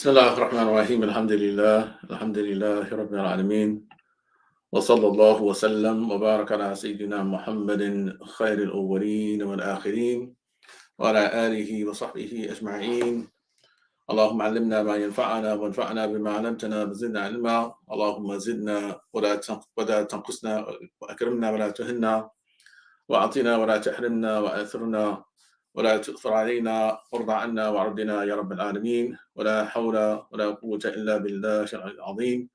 بسم الله الرحمن الرحيم الحمد لله رب العالمين وصلى الله وسلم وبارك على سيدنا محمد خير الأولين والآخرين وعلى آله وصحبه أجمعين. اللهم علمنا ما ينفعنا وانفعنا بما علمتنا وزدنا علما. اللهم زدنا ولا تنقصنا وأكرمنا ولا تهنا وأعطنا ولا تحرمنا وآثرنا ولا تؤثر علينا وارض عنا وعرضنا يا رب العالمين. ولا حول ولا قوة إلا بالله العظيم.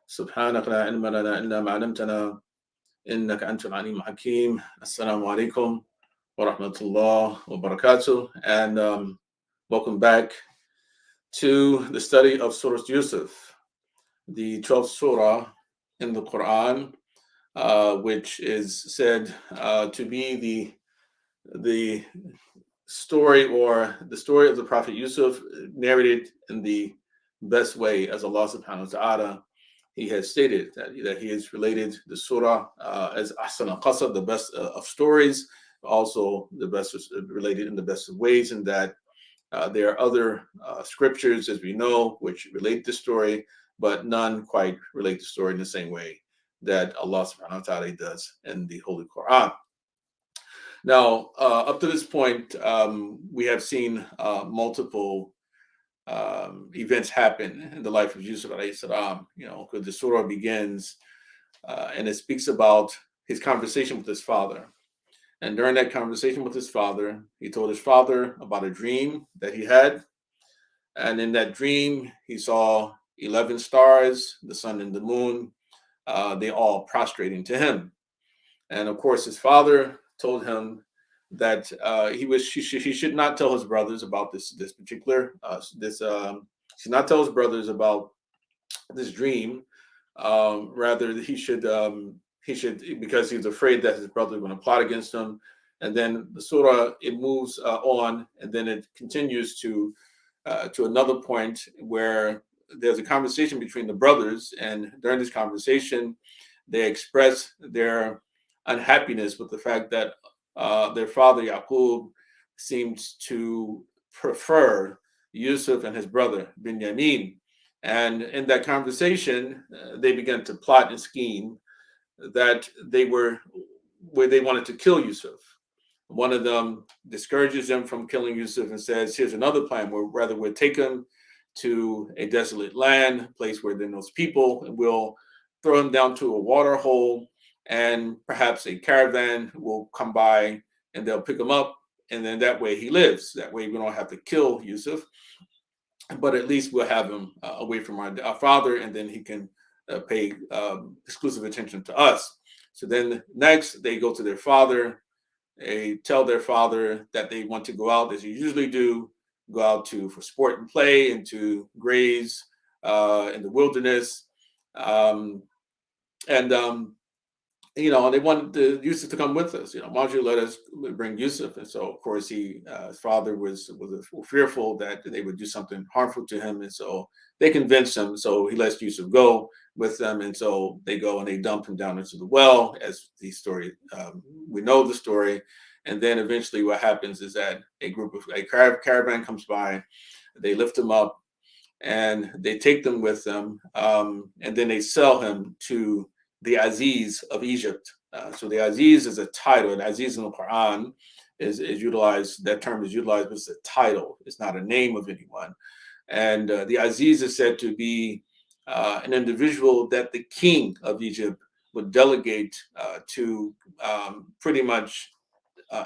سبحانك لا علم لنا إلا ما علمتنا إنك أنت العليم الحكيم. Assalamu alaikum wa rahmatullah wa barakatuh. And welcome back to the study of Surah Yusuf, the 12th Surah in the Quran, which is said to be the story of the Prophet Yusuf, narrated in the best way as Allah subhanahu wa ta'ala. He has stated that he is related the surah as Ahsan al-Qasad, the best of stories, also the best related in the best of ways, and that there are other scriptures, as we know, which relate the story, but none quite relate the story in the same way that Allah subhanahu wa ta'ala does in the Holy Quran. Now, up to this point, we have seen multiple events happen in the life of Yusuf alayhi salam. Because the surah begins and it speaks about his conversation with his father. And during that conversation with his father, he told his father about a dream that he had. And in that dream, he saw 11 stars, the sun and the moon, they all prostrating to him. And of course, his father told him that he should not tell his brothers about this particular should not tell his brothers about this dream. Rather, he should because he was afraid that his brother was going to plot against him. And then the surah, it moves on, and then it continues to another point where there's a conversation between the brothers, and during this conversation, they express their unhappiness with the fact that their father Yaqub seems to prefer Yusuf and his brother Binyamin. And in that conversation, they began to plot and scheme that they wanted to kill Yusuf. One of them discourages them from killing Yusuf and says, here's another plan where rather we'll take him to a desolate land, a place where there are no people, and we'll throw him down to a water hole, and perhaps a caravan will come by and they'll pick him up, and then that way he lives. That way we don't have to kill Yusuf, but at least we'll have him away from our father, and then he can pay exclusive attention to us. So then next they go to their father. They tell their father that they want to go out, as you usually do, go out for sport and play and to graze in the wilderness. And they wanted Yusuf to come with us. Why don't you let us bring Yusuf? And so, of course, his father was fearful that they would do something harmful to him. And so they convinced him. So he lets Yusuf go with them. And so they go and they dump him down into the well, as the story, we know the story. And then eventually what happens is that a caravan comes by, they lift him up and they take them with them. And then they sell him to the Aziz of Egypt. So the Aziz is a title. And Aziz in the Quran is utilized, that term is utilized as a title. It's not a name of anyone. And the Aziz is said to be an individual that the king of Egypt would delegate to pretty much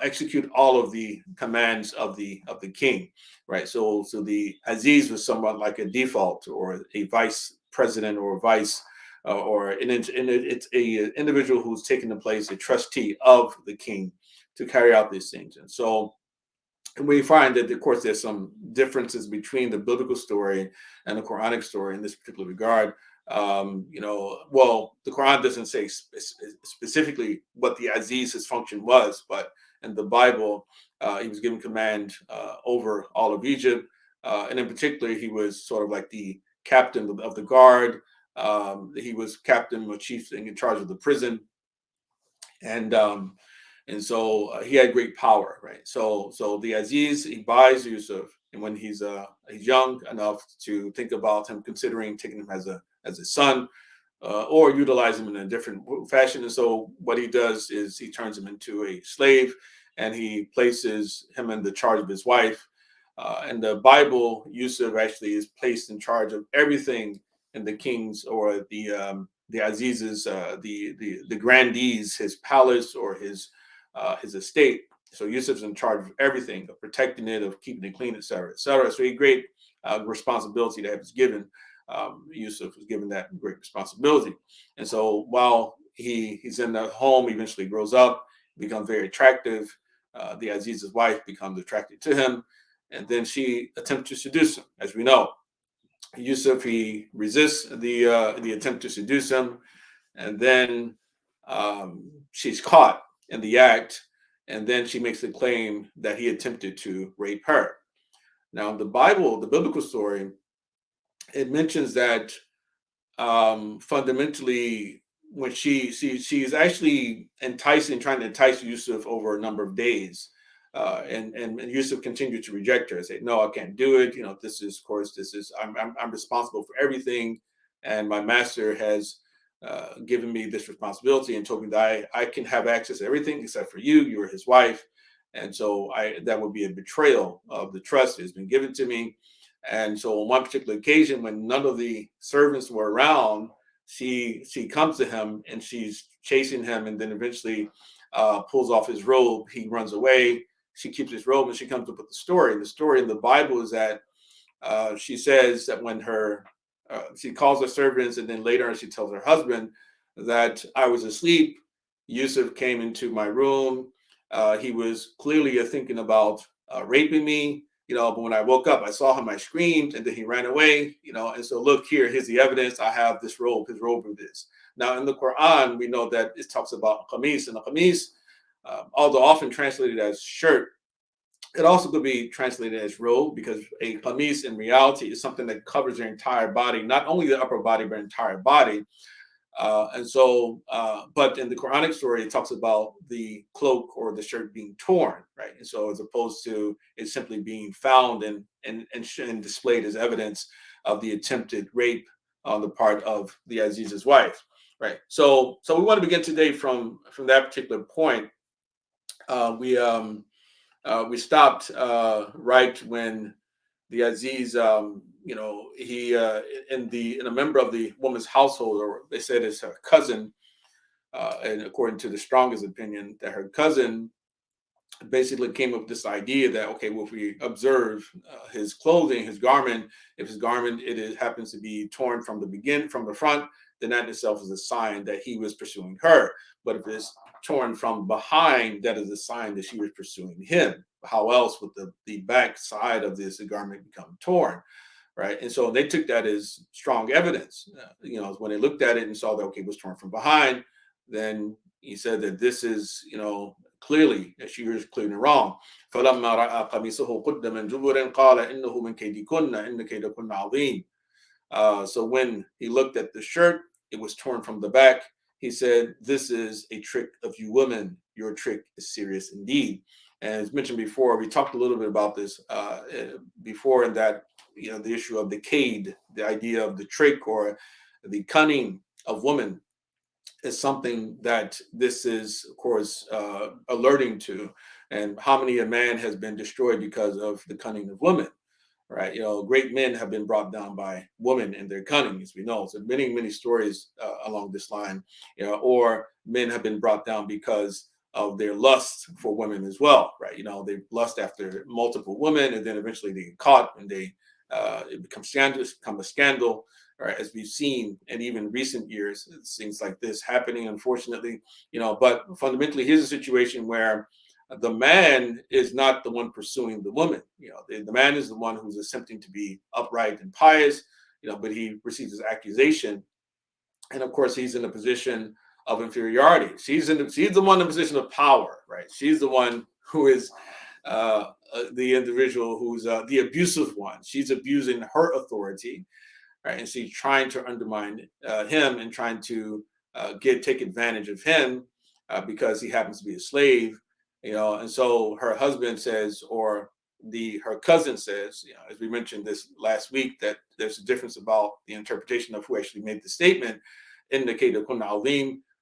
execute all of the commands of the king, right? So the Aziz was somewhat like a default or a vice president or a vice it's a individual who's taken the place, a trustee of the king, to carry out these things. And so we find that, of course, there's some differences between the biblical story and the Quranic story in this particular regard. The Quran doesn't say specifically what the Aziz's function was, but in the Bible, he was given command over all of Egypt. And in particular, he was sort of like the captain of the guard. He was captain or chief in charge of the prison. And And so he had great power, right? So the Aziz, he buys Yusuf, and when he's young enough to think about him, considering taking him as a son, or utilize him in a different fashion. And so what he does is he turns him into a slave, and he places him in the charge of his wife. In the Bible, Yusuf actually is placed in charge of everything in the king's or the Aziz's, the grandee's, his palace or his estate. So Yusuf's in charge of everything, of protecting it, of keeping it clean, et cetera, et cetera. So a great responsibility that was given. Yusuf was given that great responsibility. And so while he's in the home, eventually grows up, becomes very attractive. The Aziz's wife becomes attracted to him, and then she attempts to seduce him. As we know, Yusuf, he resists the attempt to seduce him, and then she's caught in the act, and then she makes the claim that he attempted to rape her. Now, the Bible, the biblical story, it mentions that fundamentally, when she's actually trying to entice Yusuf over a number of days, and Yusuf continued to reject her, say, "No, I can't do it. You know, this is, of course, I'm responsible for everything, and my master has given me this responsibility and told me that I can have access to everything except for you. You're his wife, and so that would be a betrayal of the trust that has been given to me." And so on one particular occasion, when none of the servants were around, she comes to him and she's chasing him, and then eventually pulls off his robe. He runs away. She keeps his robe, and she comes up with the story. And the story in the Bible is that she says that when she calls her servants, and then later she tells her husband that I was asleep. Yusuf came into my room. He was clearly thinking about raping me. But when I woke up, I saw him, I screamed, and then he ran away, and so look here, here's the evidence. I have this robe, his robe of this. Now in the Quran, we know that it talks about qamis, and the qamis, although often translated as shirt, it also could be translated as robe, because a qamis in reality is something that covers your entire body, not only the upper body, but entire body. But in the Quranic story, it talks about the cloak or the shirt being torn, right? And so, as opposed to it simply being found and displayed as evidence of the attempted rape on the part of the Aziz's wife, right? So we want to begin today from that particular point. We stopped right when the Aziz, he in a member of the woman's household, or they said it's her cousin, and according to the strongest opinion, that her cousin basically came up with this idea that, okay, well, if we observe his clothing, his garment, if his garment happens to be torn from the front, then that in itself is a sign that he was pursuing her. But if it's torn from behind, that is a sign that she was pursuing him. How else would the back side of this garment become torn, right? And so they took that as strong evidence. When they looked at it and saw that, okay, it was torn from behind, then he said that this is, clearly, that she was clearly wrong. فَلَمَّا رَأَى قَمِيصَهُ قُدَّ مِنْ دُبُرٍ قَالَ إِنَّهُ مِنْ كَيْدِكُنَّ إِنَّ كَيْدَكُنَّ عَظِيمٌ. So when he looked at the shirt, it was torn from the back. He said, "This is a trick of you women. Your trick is serious indeed." And as mentioned before, we talked a little bit about this before, in that, the issue of the kaid, the idea of the trick or the cunning of women, is something that this is, of course, alerting to, and how many a man has been destroyed because of the cunning of women, right? Great men have been brought down by women and their cunning, as we know. So many stories along this line, or men have been brought down because of their lust for women as well, right? They lust after multiple women, and then eventually they get caught, and it becomes scandalous, become a scandal. Right, as we've seen, and even recent years, things like this happening, unfortunately, but fundamentally, here's a situation where the man is not the one pursuing the woman. The man is the one who's attempting to be upright and pious, but he receives this accusation, and of course, he's in a position of inferiority. She's the one in a position of power, right? She's the one who is the individual who's the abusive one. She's abusing her authority. Right, and she's trying to undermine him and trying to take advantage of him. because he happens to be a slave, and so her husband says, or her cousin says, as we mentioned this last week, that there's a difference about the interpretation of who actually made the statement, indicated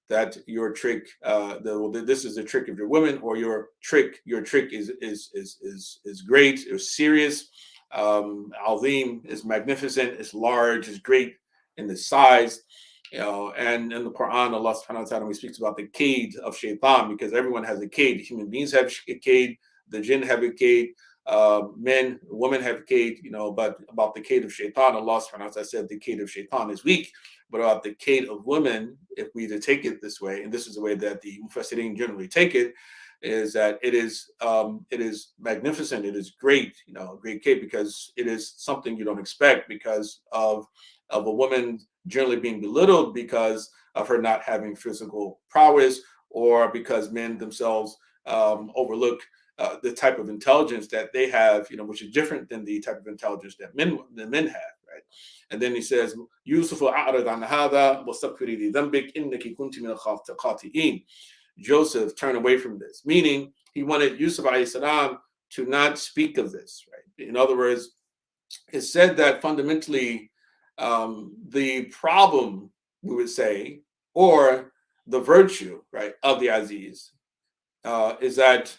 that your trick, this is the trick of your women, or your trick is great, or serious. Azim is magnificent, it's large, it's great in the size. And in the Quran, Allah subhanahu wa ta'ala speaks about the kaid of shaitan, because everyone has a kaid. Human beings have a kaid, the jinn have a kaid, men, women have a kaid, but about the kaid of shaitan, Allah subhanahu wa ta'ala said the kaid of shaitan is weak. But about the kaid of women, if we to take it this way, and this is the way that the Mufassirin generally take it, is that it is magnificent, it is great, great kaid, because it is something you don't expect, because of a woman generally being belittled because of her not having physical prowess, or because men themselves overlook the type of intelligence that they have, which is different than the type of intelligence that men have, right? And then he says, Yusuf a'rad an hadha wastaghfiri li dhanbik innaki kunti min al-khati'in. Joseph turned away from this, meaning he wanted Yusuf alayhi salam to not speak of this, right? In other words, it's said that fundamentally the problem, we would say, or the virtue, right, of the Aziz is that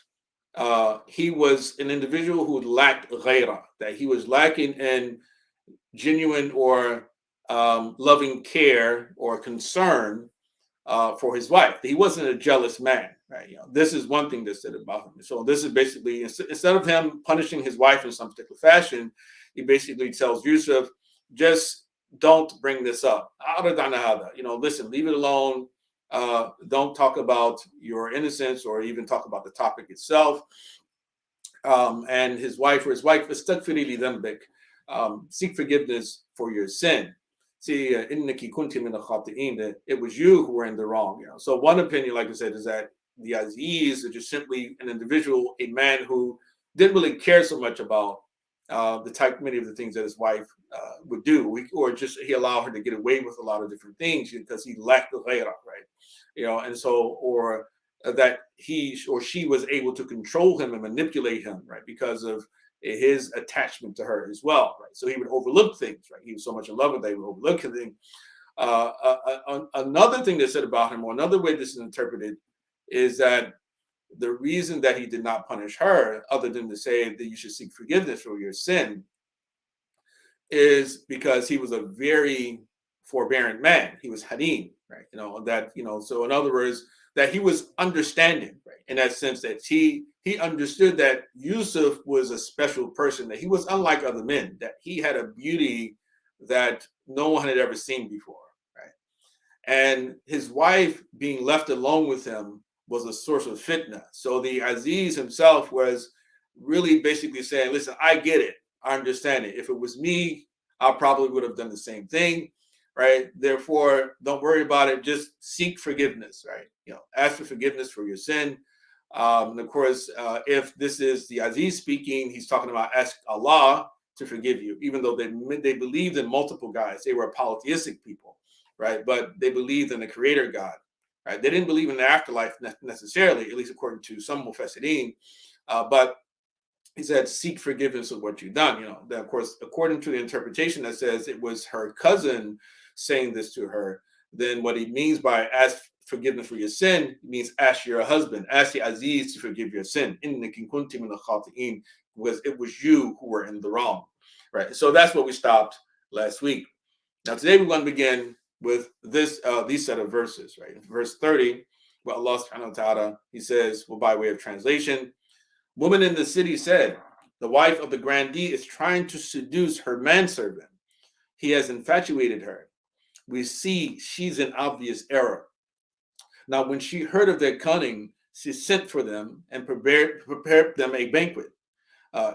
he was an individual who lacked ghaira, that he was lacking in genuine or loving care or concern for his wife. He wasn't a jealous man, right? This is one thing that's said about him. So this is basically, instead of him punishing his wife in some particular fashion, he basically tells Yusuf, just don't bring this up. Listen, leave it alone. Don't talk about your innocence, or even talk about the topic itself. And his wife, seek forgiveness for your sin. See, that it was you who were in the wrong. So one opinion, like I said, is that the Aziz is just simply an individual, a man who didn't really care so much about many of the things that his wife would do, or just he allowed her to get away with a lot of different things because he lacked the ghaira, right? And so, or that he or she was able to control him and manipulate him, right, because of his attachment to her as well, right? So he would overlook things, right? He was so much in love with her, he would overlook things. Another thing that's said about him, or another way this is interpreted, is that the reason that he did not punish her, other than to say that you should seek forgiveness for your sin, is because he was a very forbearing man. He was Hadim, right? So in other words, that he was understanding, right? In that sense, that he understood that Yusuf was a special person, that he was unlike other men, that he had a beauty that no one had ever seen before, right? And his wife being left alone with him was a source of fitna. So the Aziz himself was really basically saying, listen, I get it. I understand it. If it was me, I probably would have done the same thing, right? Therefore, don't worry about it. Just seek forgiveness, right? Ask for forgiveness for your sin. And of course, if this is the Aziz speaking, he's talking about ask Allah to forgive you, even though they believed in multiple gods. They were polytheistic people, right? But they believed in the creator God, right? They didn't believe in the afterlife necessarily, at least according to some Mufassirin. But he said, seek forgiveness of what you've done. That, of course, according to the interpretation that says it was her cousin saying this to her, then what he means by ask forgiveness for your sin means ask your husband, ask the Aziz to forgive your sin. Because it was you who were in the wrong, right? So that's what we stopped last week. Now today we're going to begin with these set of verses, right? Verse 30, where Allah subhanahu wa ta'ala, he says, well, by way of translation, woman in the city said, the wife of the grandee is trying to seduce her manservant. He has infatuated her. We see she's in obvious error. Now, when she heard of their cunning, she sent for them and prepared them a banquet.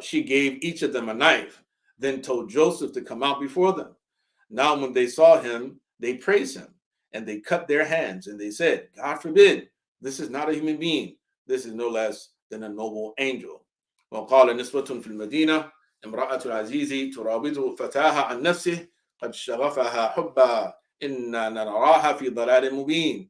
She gave each of them a knife, then told Joseph to come out before them. Now, when they saw him, they praised him, and they cut their hands, and they said, God forbid, this is not a human being. This is no less than a noble angel. وقال نسوة في المدينة امرأة العزيز تراود فتاها عن نفسه قد شغفها حبا إنا نراها في ضلال مبين.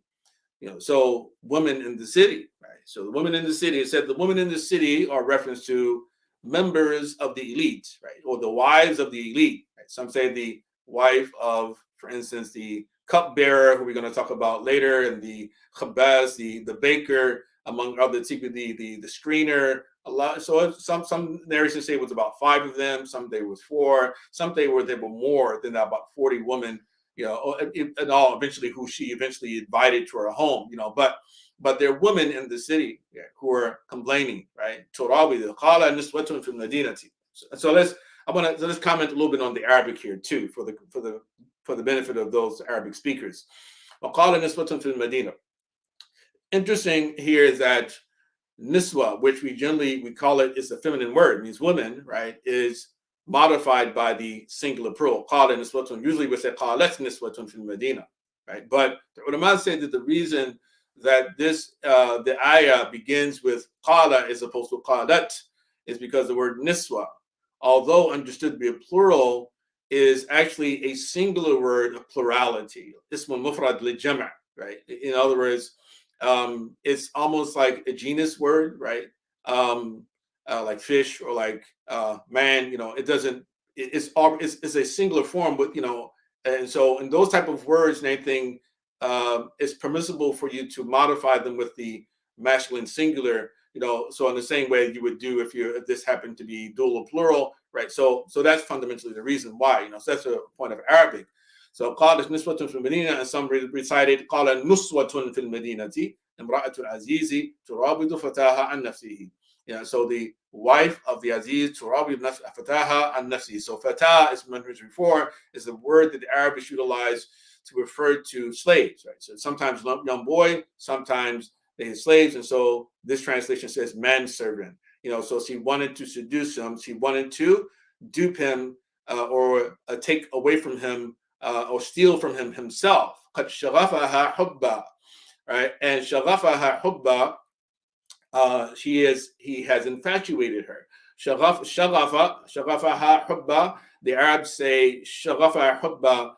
So women in the city, right? So the women in the city, it said the women in the city are reference to members of the elite, right? Or the wives of the elite, right? Some say the wife of, for instance, the cupbearer, who we're going to talk about later, and the khabbaz, the baker, among other people, the screener. A lot. So some narrations say it was about 5 of them. Some say it was 4. Some say there were more than that, about 40 women. And all eventually who she eventually invited to her home. But there are women in the city who are complaining, right? So let's comment a little bit on the Arabic here too, for the benefit of those Arabic speakers. Interesting here is that niswa, which we call it, is a feminine word, means women, right, is modified by the singular plural. Qala niswatun. Usually we say qalat niswatun fil Medina, right? But the ulama say that the reason that the ayah begins with qala as opposed to qalat is because the word niswa, although understood to be a plural, is actually a singular word of plurality. Ismun mufrad li jama', right? In other words, it's almost like a genus word, right? Like fish or like man. It doesn't. It's a singular form, but and so in those type of words and anything, it's permissible for you to modify them with the masculine singular. So in the same way you would do if this happened to be dual or plural, right? So that's fundamentally the reason why. So that's a point of Arabic. So قالت نسوة في المدينة, and some recited قال نسوة في المدينة امرأة العزيز تراود فتاها عن نفسه. So the wife of the Aziz تراود فتاها عن نفسه. So fatah, as mentioned before, is the word that the Arabics utilize to refer to slaves, right? So sometimes young boy, sometimes they had slaves, and so this translation says manservant. So she wanted to seduce him, she wanted to dupe him, or take away from him, or steal from him himself. قد شغفها حبا, right? And شغفها حبا, he has infatuated her. شغفها حبا. The Arabs say شغفها حبا,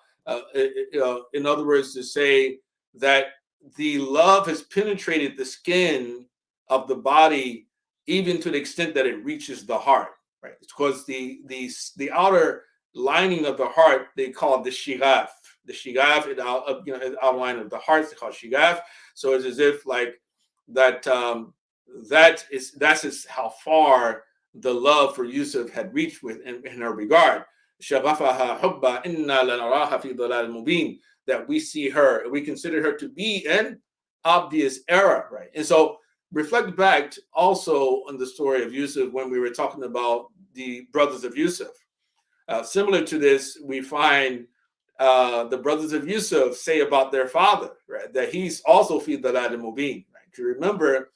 in other words, to say that the love has penetrated the skin of the body, even to the extent that it reaches the heart, right? It's because the outer lining of the heart, they call it the shigaf. The shigaf, outline of the heart, they call it shigaf. So it's as if like that. That's how far the love for Yusuf had reached with in her regard. شغفها حبا إنا لنراها في ضلال مبين, that we consider her to be an obvious error, right? And so reflect back also on the story of Yusuf when we were talking about the brothers of Yusuf. Similar to this, we find the brothers of Yusuf say about their father, right, that he's also fi dalal mubin, right? To remember,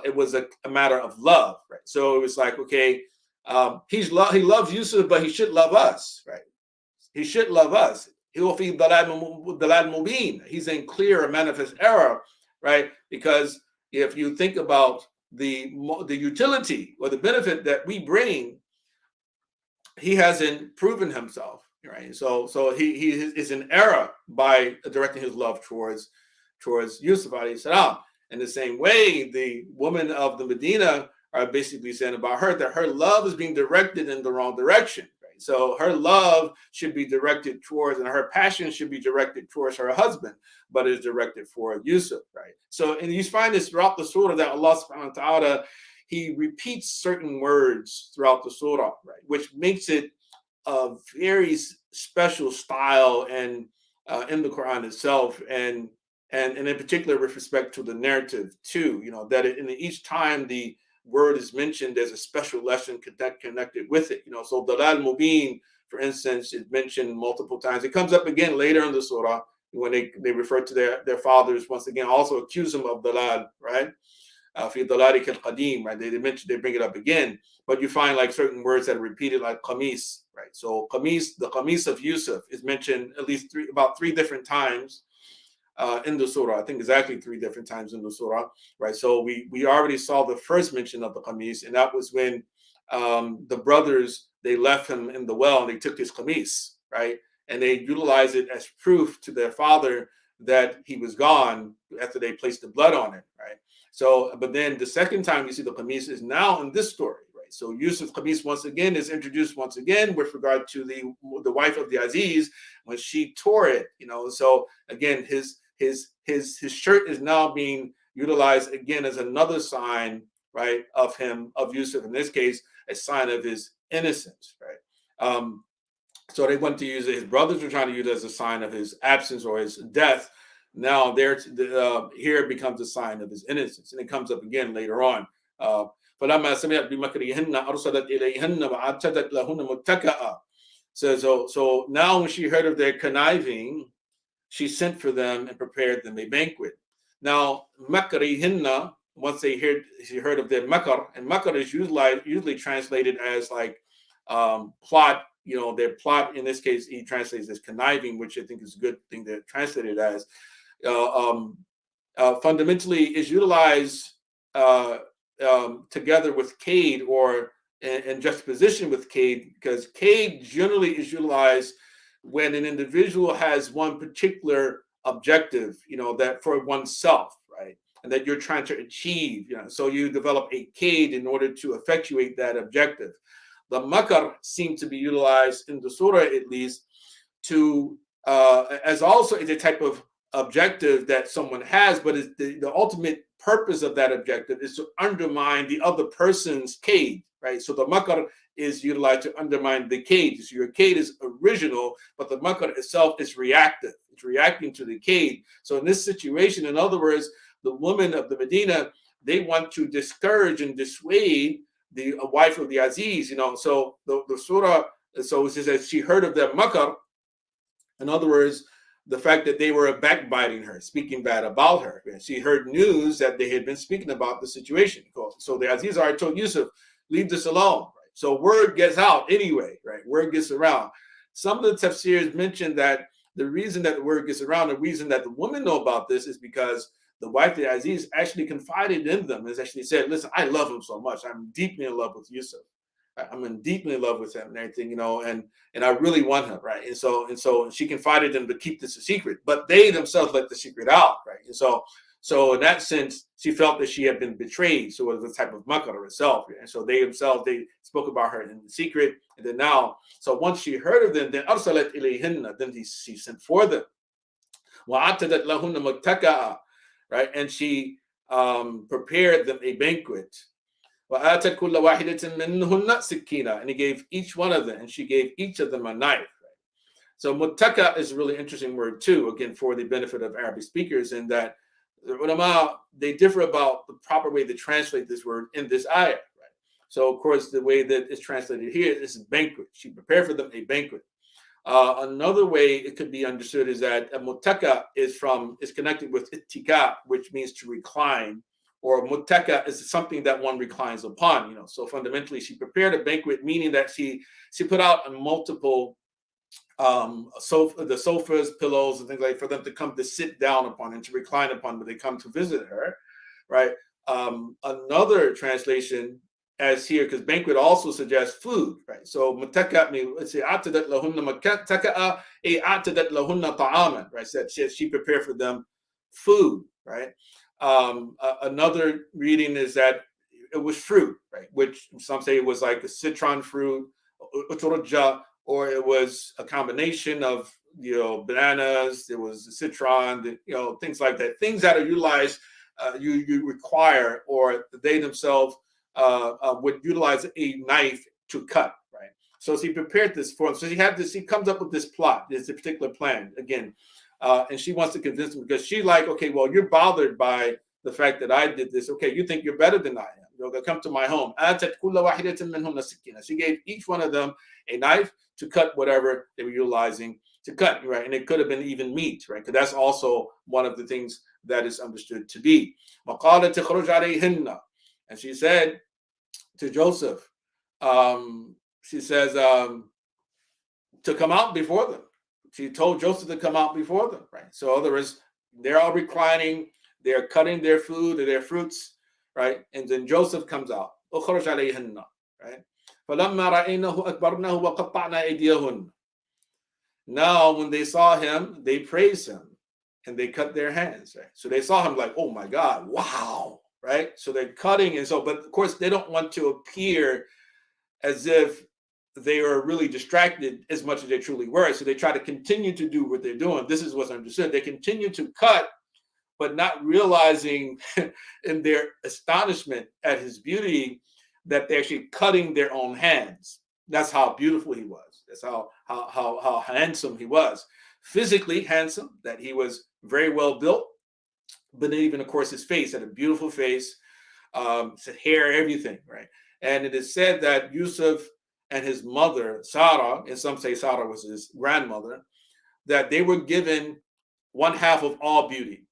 it was a matter of love, right? So it was like, okay, he loves Yusuf, but he should love us, right? He should love us. He will fi dalal mubin. He's in clear and manifest error, right? Because if you think about the utility or the benefit that we bring, he hasn't proven himself, right? So he is in error by directing his love towards Yusuf alayhi salam. In the same way, the women of the Medina are basically saying about her that her love is being directed in the wrong direction, right? So her love should be directed towards, and her passion should be directed towards her husband, but is directed for Yusuf, right? So, and you find this throughout the surah that Allah subhanahu wa ta'ala, he repeats certain words throughout the surah, right, which makes it a very special style and in the Quran itself, and in particular with respect to the narrative too, that in each time the word is mentioned, there's a special lesson connected with it. So Dalal Mubin, for instance, is mentioned multiple times. It comes up again later in the surah when they refer to their fathers once again, also accuse them of Dalal, right? Fi Dalalik al-Qadim, right? They bring it up again, but you find like certain words that are repeated, like qamis, right? So qamis, the qamis of Yusuf is mentioned at least about three different times in the surah. I think exactly 3 different times in the surah, right? So we already saw the first mention of the qamis, and that was when the brothers, they left him in the well and they took his qamis, right? And they utilized it as proof to their father that he was gone after they placed the blood on it, right? So, but then the second time you see the qamis is now in this story, right? So Yusuf qamis once again is introduced once again with regard to the wife of the Aziz when she tore it, So again, his shirt is now being utilized again as another sign, right, of Yusuf, in this case, a sign of his innocence, right? So they want to use it. His brothers were trying to use it as a sign of his absence or his death. Now here it becomes a sign of his innocence, and it comes up again later on. فلما سمعت بمكرهن أرسلت إليهن وأعتدت لهن متكئا. So now when she heard of their conniving, she sent for them and prepared them a banquet. Now makrihinna, once she heard of their makar, and makar is usually translated as like plot. Their plot, in this case, he translates as conniving, which I think is a good thing to translate it as. Fundamentally is utilized together with kaid or in juxtaposition with kaid, because kaid generally is utilized when an individual has one particular objective, that for oneself, right? And that you're trying to achieve, so you develop a kaid in order to effectuate that objective. The makar seem to be utilized in the surah, at least, to as also is a type of objective that someone has, but is the ultimate purpose of that objective is to undermine the other person's kaid, right? So the makar is utilized to undermine the kaid. So your kaid is original, but the makar itself is reactive. It's reacting to the kaid. So in this situation, in other words, the women of the Medina, they want to discourage and dissuade the wife of the Aziz, So the surah, so it says she heard of their makar. In other words, the fact that they were backbiting her, speaking bad about her. She heard news that they had been speaking about the situation. So the Aziz already told Yusuf, leave this alone. Right? So word gets out anyway, right? Word gets around. Some of the tafsirs mentioned that the reason that the word gets around, the reason that the women know about this is because the wife of the Aziz actually confided in them and actually said, listen, I love him so much. I'm deeply in love with Yusuf. I'm deeply in love with him and everything, and I really want him, right? And so she confided in them to keep this a secret, but they themselves let the secret out, right? And so in that sense, she felt that she had been betrayed. So it was a type of makar herself. And so they spoke about her in secret. And then now, so once she heard of them, then arsalat ilayhinna, then she sent for them. وَعَتَدَتْ لَهُنَّ مُتَّكَأً, right? And she prepared them a banquet. وَآتَتْ كُلَّ وَاحِدَةٍ مِّنْهُنَّ سِكِّينًا, and he gave each one of them, and she gave each of them a knife. Right? So muttaka is a really interesting word too, again, for the benefit of Arabic speakers, in that the ulama, they differ about the proper way to translate this word in this ayah. Right? So of course, the way that it's translated here is banquet. She prepared for them a banquet. Another way it could be understood is that a muttaka is connected with ittika, which means to recline, or muttaka is something that one reclines upon. So fundamentally, she prepared a banquet, meaning that she put out multiple the sofas, pillows, and things like for them to come to sit down upon and to recline upon when they come to visit her, right? Another translation, as here, because banquet also suggests food, right? So muttaka means, let's say, atadat lahunna muttaka'a, atadat lahunna ta'aman, right? So she prepared for them food, right? Another reading is that it was fruit, right? Which some say it was like a citron fruit, or it was a combination of bananas. There was citron, things like that. Things that are utilized, you require, or they themselves would utilize a knife to cut, right? So she prepared this for him. So she comes up with this plot, this particular plan again, and she wants to convince him because she's like, okay, well, you're bothered by the fact that I did this. Okay, you think you're better than I am. They'll come to my home. She gave each one of them a knife to cut whatever they were utilizing to cut, right? And it could have been even meat, right? Because that's also one of the things that is understood to be. And she said to Joseph, she says, to come out before them. She told Joseph to come out before them, right? So in other words, they're all reclining, they're cutting their food or their fruits, right? And then Joseph comes out, right? Now, when they saw him, they praised him, and they cut their hands. Right? So they saw him like, oh my God, wow, right? So they're cutting, and so, but of course they don't want to appear as if they are really distracted as much as they truly were. So they try to continue to do what they're doing. This is what's understood. They continue to cut, but not realizing in their astonishment at his beauty that they're actually cutting their own hands. That's how beautiful he was. That's how handsome he was. Physically handsome, that he was very well built, but even, of course, his face had a beautiful face, hair, everything, right? And it is said that Yusuf and his mother, Sarah, and some say Sarah was his grandmother, that they were given one half of all beauty.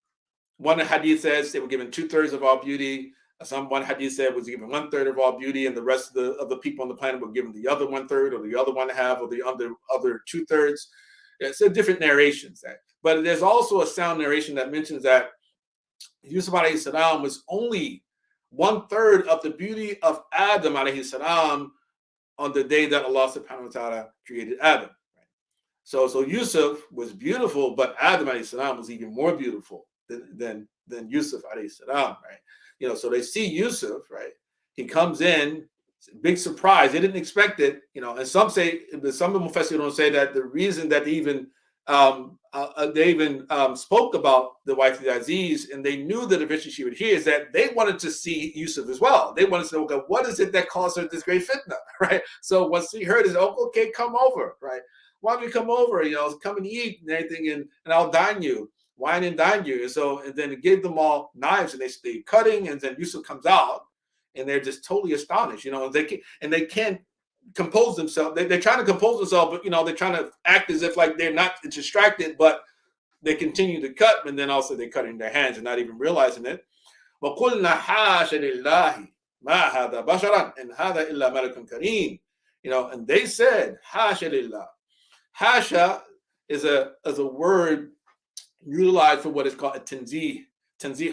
One hadith says they were given 2/3 of all beauty. One hadith said was given 1/3 of all beauty, and the rest of the people on the planet were given the other 1/3, or the other 1/2, or the other 2/3. It's different narrations. But there's also a sound narration that mentions that Yusuf alayhi salam was only 1/3 of the beauty of Adam alayhi salam on the day that Allah subhanahu wa ta'ala created Adam. Right? So Yusuf was beautiful, but Adam alayhi salam was even more beautiful than Yusuf alayhi salam, right? So they see Yusuf, right? He comes in, big surprise. They didn't expect it, and some of the Mufassir don't say that the reason that they even spoke about the wife of Aziz, and they knew that eventually she would hear, is that they wanted to see Yusuf as well. They wanted to know, okay, what is it that caused her this great fitna, right? So once he heard it, okay, come over, right? Why don't you come over, come and eat and everything, and I'll dine you, wine and dine you. And then it gave them all knives, and they stay cutting, and then Yusuf comes out, and they're just totally astonished, and they can't compose themselves. They're trying to compose themselves, but they're trying to act as if like they're not distracted, but they continue to cut, and then also they're cutting their hands and not even realizing it. وَقُلْنَا حَاشَ لِلَّهِ مَا هَذَا بَشَرًا إِنْ هَذَا إِلَّا مَلَكٌ كَرِيمٌ. And they said, حَاشَ لِلَّهِ. Hasha is a word utilized for what is called a tanzih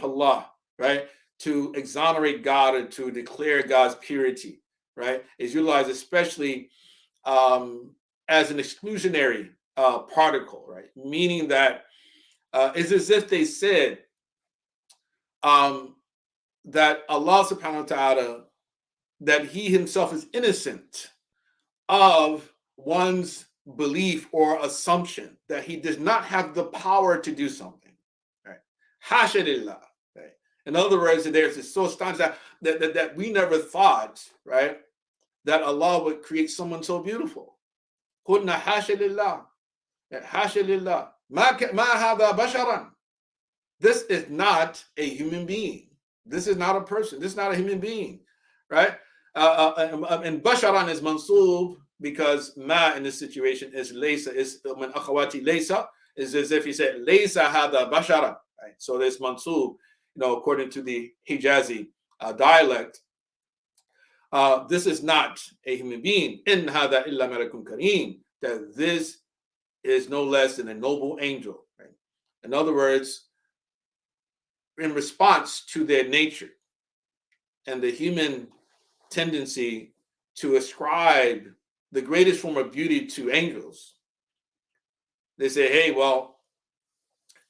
Allah, right? To exonerate God or to declare God's purity, right? Is utilized especially as an exclusionary particle, right? Meaning that it's as if they said that Allah subhanahu wa ta'ala, that he himself is innocent of one's belief or assumption, that he does not have the power to do something, right? Hasha lillah, right? In other words, there's so astonishing that we never thought, right, that Allah would create someone so beautiful. Qulna hasha lillah, hasha lillah, ma hadha basharan. This is not a human being. This is not a person. This is not a human being, right? And basharan is mansub, because ma in this situation is laysa, is min akhawati laysa, is as if he said laysa hada bashara, right? So this mansub, according to the Hijazi dialect, this is not a human being. In hada illa malakun kareem, that this is no less than a noble angel, right? In other words, in response to their nature and the human tendency to ascribe the greatest form of beauty to angels, they say, hey, well,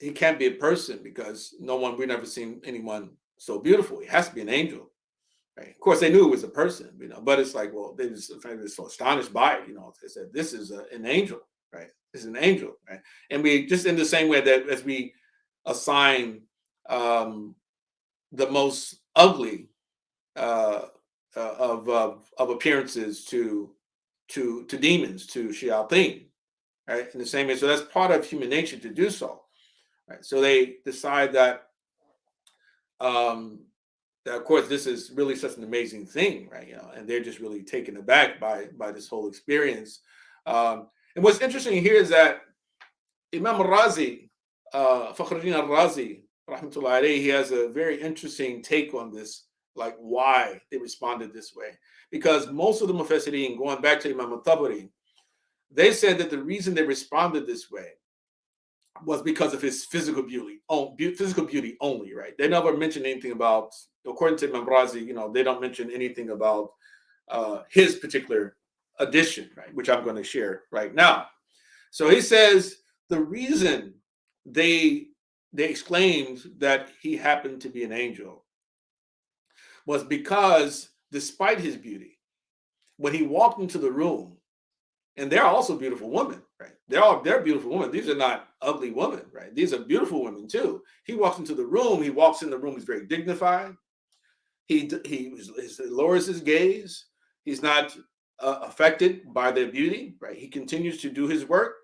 he can't be a person because we've never seen anyone so beautiful. He has to be an angel, right? Of course, they knew it was a person, but it's like, well, they were so astonished by it, they said, this is an angel, right? This is an angel, right? And we just, in the same way that as we assign the most ugly of appearances to demons, to shayateen, right? In the same way, so that's part of human nature to do so, right? So they decide that, that of course this is really such an amazing thing, right? And they're just really taken aback by this whole experience. And what's interesting here is that Imam al-Razi, Fakhruddin al-Razi, rahmatullahi alayhi, he has a very interesting take on this, like why they responded this way. Because most of the Mufassirin, going back to Imam al-Tabari, they said that the reason they responded this way was because of his physical beauty only, right? They never mentioned anything about, according to Imam Razi, they don't mention anything about his particular addition, right? Which I'm going to share right now. So he says the reason they they exclaimed that he happened to be an angel was because despite his beauty, when he walked into the room, and they're also beautiful women, right? They're beautiful women. These are not ugly women, right? These are beautiful women too. He walks into the room. He walks in the room. He's very dignified. He lowers his gaze. He's not affected by their beauty, right? He continues to do his work.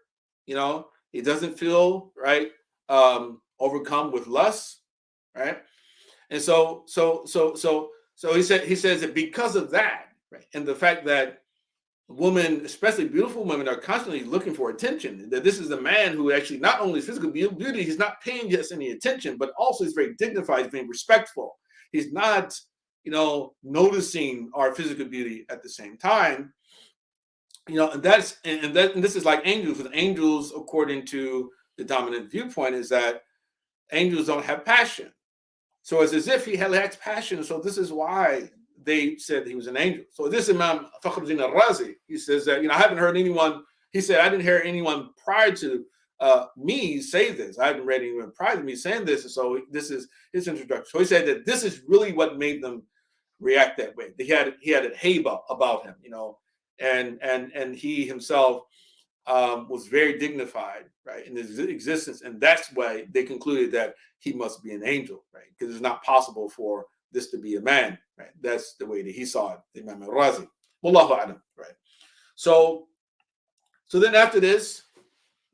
You know, he doesn't feel right overcome with lust, right? And so he says that because of that, right, and the fact that women, especially beautiful women, are constantly looking for attention. That this is a man who actually not only physical beauty, he's not paying us any attention, but also he's very dignified, he's being respectful. He's not, noticing our physical beauty at the same time. And this is like angels. With angels, according to the dominant viewpoint, is that angels don't have passion. So it's as if he lacks passion. So this is why they said he was an angel. So this Imam Fakhruddin al-Razi, he says that, I haven't heard anyone, he said, I didn't hear anyone prior to me say this. I haven't read anyone prior to me saying this. And so this is his introduction. So he said that this is really what made them react that way. He had a haiba about him, and he himself was very dignified, right, in his existence. And that's why they concluded that he must be an angel, right? Because it's not possible for this to be a man, right? That's the way that he saw it, Imam al-Razi. Wallahu a'lam, right? So then after this,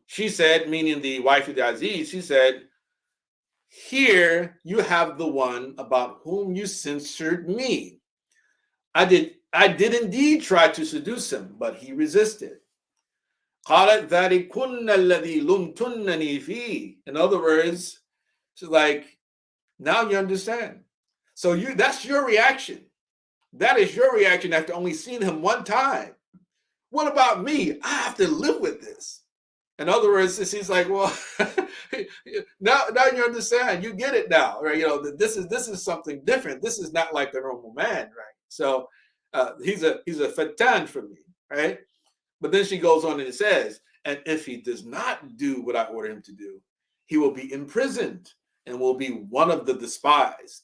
she said, meaning the wife of the Aziz, she said, here you have the one about whom you censured me. I did indeed try to seduce him, but he resisted. قالت ذلكن الذي لمتنني فيه. In other words, she's like, now you understand. So that's your reaction. That is your reaction after only seeing him one time. What about me? I have to live with this. In other words, he's like, well, now you understand. You get it now, right? This is something different. This is not like a normal man, right? So he's a fatan for me, right? But then she goes on and it says, and if he does not do what I order him to do, he will be imprisoned and will be one of the despised.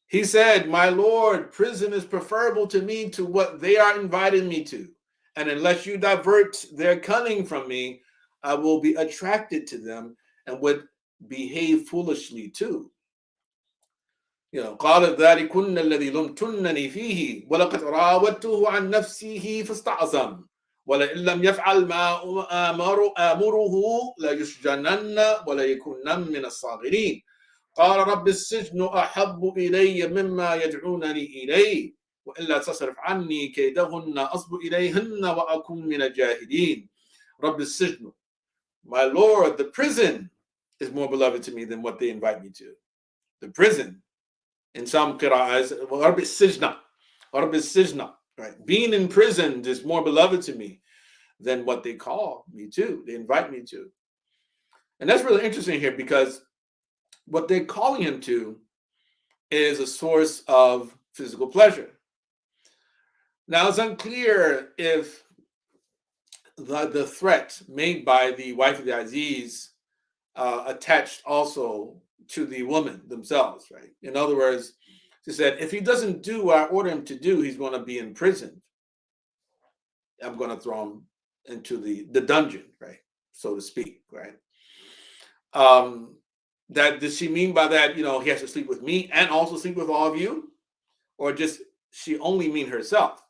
He said, my Lord, prison is preferable to me to what they are inviting me to. And unless you divert their cunning from me, I will be attracted to them and would behave foolishly too. قالت ذلكن الذي لمتنني فيه ولقد راودته عن نفسه فاستعصم ولئن لم يفعل ما آمره ليسجنن وليكونن من الصاغرين قال رب السجن أحب إلي مما يدعونني إليه وإلا تصرف عني كيدهن أصب إليهن وأكون من الجاهلين. رب السجن, my Lord, the prison is more beloved to me than what they invite me to. The prison, in some qira'ahs, رب السجن, رب السجن, right? Being in prison is more beloved to me than what they call me to. They invite me to. And that's really interesting here because what they're calling him to is a source of physical pleasure. Now, it's unclear if the threat made by the wife of the Aziz attached also to the woman themselves, right? In other words, she said, if he doesn't do what I order him to do, he's going to be imprisoned. I'm going to throw him into the dungeon, right? So to speak, right? That does she mean by that, he has to sleep with me and also sleep with all of you? Or just she only mean herself?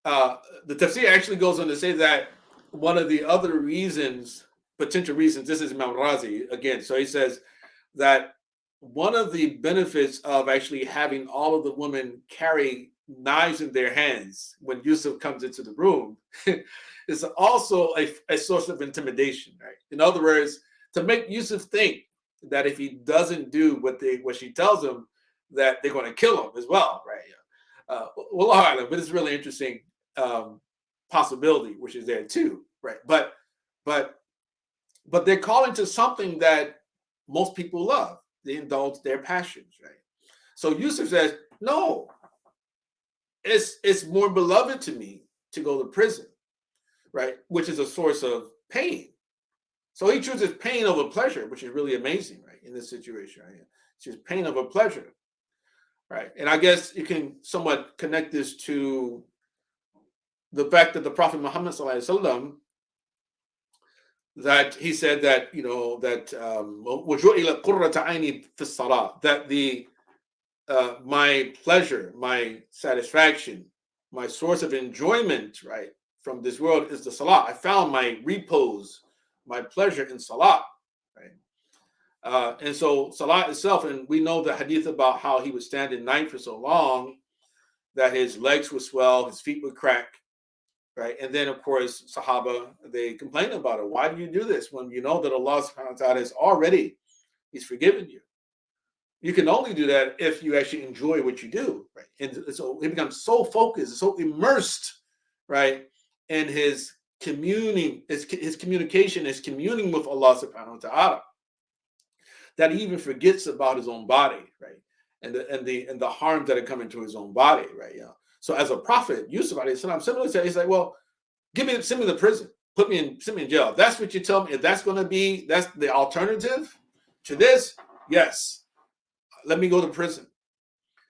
The Tafsir actually goes on to say that one of the other reasons, potential reasons, this is Imam Razi again, so he says that one of the benefits of actually having all of the women carry knives in their hands when Yusuf comes into the room is also a source of intimidation, right? In other words, to make Yusuf think that if he doesn't do what she tells him, that they're going to kill him as well, right? But it's really interesting possibility, which is there too, right? But they're calling to something that most people love. They indulge their passions, right? So Yusuf says, no, it's more beloved to me to go to prison, right? Which is a source of pain. So he chooses pain over pleasure, which is really amazing, right? In this situation, right? Choose pain over pleasure, right? And I guess you can somewhat connect this to the fact that the Prophet Muhammad sallallahu alaihi wasallam, that he said that that the my pleasure, my satisfaction, my source of enjoyment, right, from this world is the salah. I found my repose, my pleasure in salah, right? And so salah itself, and we know the hadith about how he would stand at night for so long that his legs would swell, his feet would crack, right? And then, of course, Sahaba, they complain about it. Why do you do this when you know that Allah subhanahu wa ta'ala is already, He's forgiven you? You can only do that if you actually enjoy what you do, right? And so he becomes so focused, so immersed, right, in his communing, his communication, his communing with Allah subhanahu wa ta'ala, that he even forgets about his own body, right? And the harms that are coming to his own body, right? Yeah. So as a prophet, Yusuf alayhi salam similarly said, he's like, well, send me to prison, send me in jail. If that's what you tell me, if that's the alternative to this, yes, let me go to prison.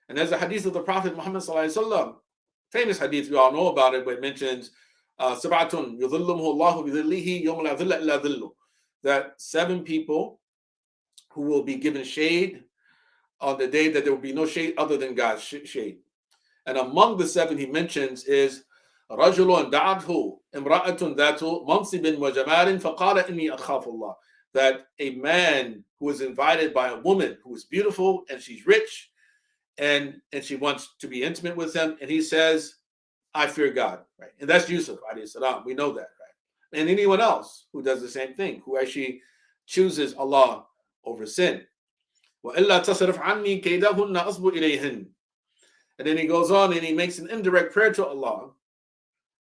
And there's a hadith of the Prophet Muhammad sallallahu alaihi wasallam, famous hadith, we all know about it, but it mentions Sab'atun yudhilluhu Allahu bidhillihi yawma la dhilla illa dhilluh, that 7 people who will be given shade on the day that there will be no shade other than God's shade. And among the 7 he mentions is رَجُلٌ دَعَتْهُ إِمْرَأَةٌ ذَاتُ مَنْصِبٍ وَجَمَالٍ فَقَالَ إِنِّي أَخَافُ اللَّهِ, that a man who is invited by a woman who is beautiful and she's rich and she wants to be intimate with him, and he says, I fear God, right? And that's Yusuf alayhi salam. We know that, right? And anyone else who does the same thing, who actually chooses Allah over sin. وَإِلَّا تَصْرِفْ عَنِّي كَيْدَهُنَّ أَصْبُ إِلَيْهِنَّ. And then he goes on and he makes an indirect prayer to Allah,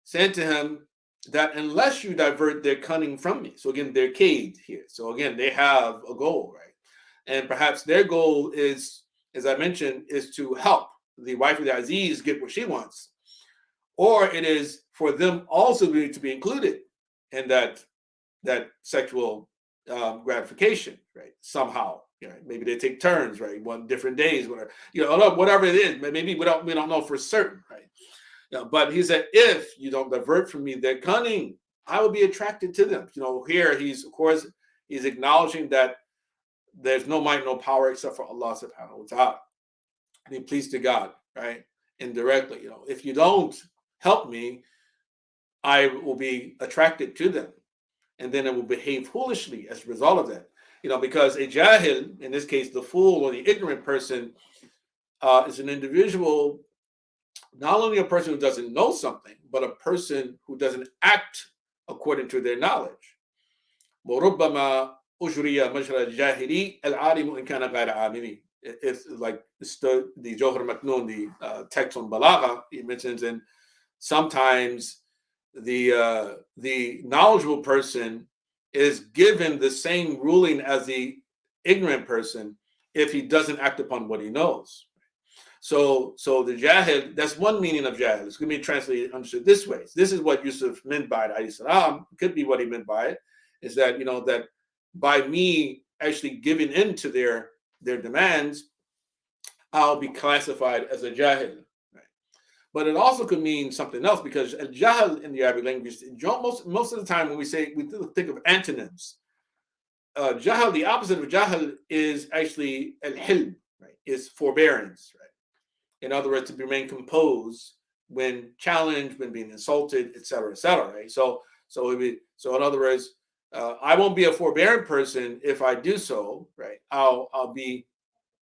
saying to him that unless you divert their cunning from me. So again, they're kaid here. So again, they have a goal, right? And perhaps their goal is, as I mentioned, is to help the wife of the Aziz get what she wants. Or it is for them also to be included in that sexual gratification, right? Somehow. Maybe they take turns, right? One different days, whatever it is. Maybe we don't know for certain, right? But he said, if you don't divert from me their cunning, I will be attracted to them. Here he's acknowledging that there's no might, no power except for Allah subhanahu wa ta'ala. And he pleads to God, right? Indirectly, if you don't help me, I will be attracted to them. And then I will behave foolishly as a result of that. Because a jahil, in this case, the fool or the ignorant person, is an individual, not only a person who doesn't know something, but a person who doesn't act according to their knowledge. It's like the Johar Maknoon, the text on Balagha, he mentions, and sometimes the knowledgeable person is given the same ruling as the ignorant person if he doesn't act upon what he knows. So the jahil, that's one meaning of jahil. It's going to be translated, understood this way. This is what Yusuf meant by it. Alayhi salam. Could be what he meant by it, is that, that by me actually giving in to their demands, I'll be classified as a jahil. But it also could mean something else, because al-jahl in the Arabic language, most of the time when we think of antonyms, jahl, the opposite of jahl is actually al-hilm, right? Is forbearance, right? In other words, to remain composed when challenged, when being insulted, etc., right? So in other words, I won't be a forbearant person if I do so, right? I'll be,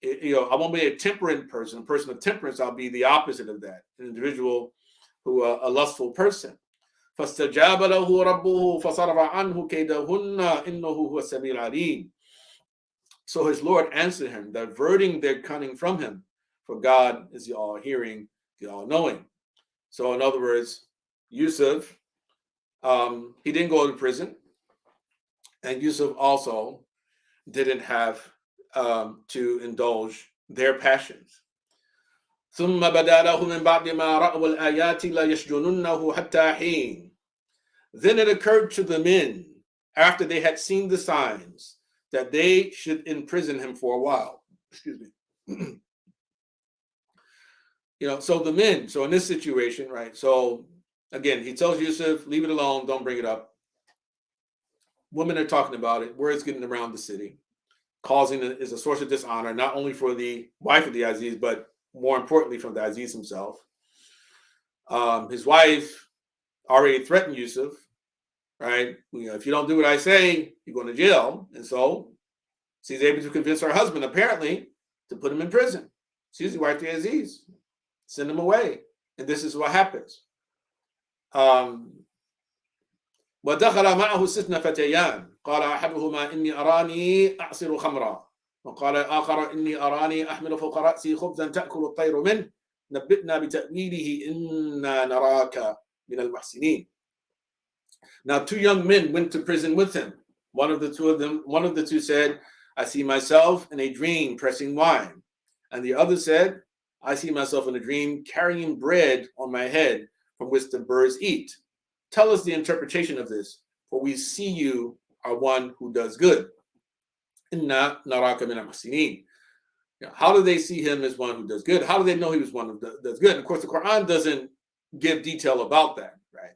I won't be a temperate person, a person of temperance. I'll be the opposite of that, an individual who a lustful person. فَاسْتَجَابَ لَهُ رَبُّهُ فَصَرَفَ عَنْهُ كَيْدَهُنَّ إِنَّهُ هُوَ السَّمِيعُ الْعَلِيمُ. So his Lord answered him, diverting their cunning from him, for God is the all-hearing, the all-knowing. So in other words, Yusuf, he didn't go to prison, and Yusuf also didn't have to indulge their passions. ثم بدا له من بعد ما رأوا الآيات لا يسجننه حتى حين. Then it occurred to the men after they had seen the signs, that they should imprison him for a while. Excuse me. So the men, so in this situation, right? So again, he tells Yusuf, leave it alone, don't bring it up. Women are talking about it. Word's getting around the city. Causing is a source of dishonor, not only for the wife of the Aziz, but more importantly from the Aziz himself. His wife already threatened Yusuf, right? If you don't do what I say, you're going to jail. And so she's able to convince her husband, apparently, to put him in prison. She's the wife of the Aziz. Send him away. And this is what happens. ودخل معه السجن فتيان قال أحدهما إني أراني أعصر خمرا وقال الآخر إني أراني أحمل فوق رأسي خبزا تأكل الطير منه نبئنا بتأويله إنا نراك من المحسنين. Now 2 young men went to prison with him. One of the two said, I see myself in a dream pressing wine. And the other said, I see myself in a dream carrying bread on my head from which the birds eat. Tell us the interpretation of this, for we see you are one who does good. Inna naraka min al-muhsinin. How do they see him as one who does good? How do they know he was one who does good? And of course, the Quran doesn't give detail about that, right?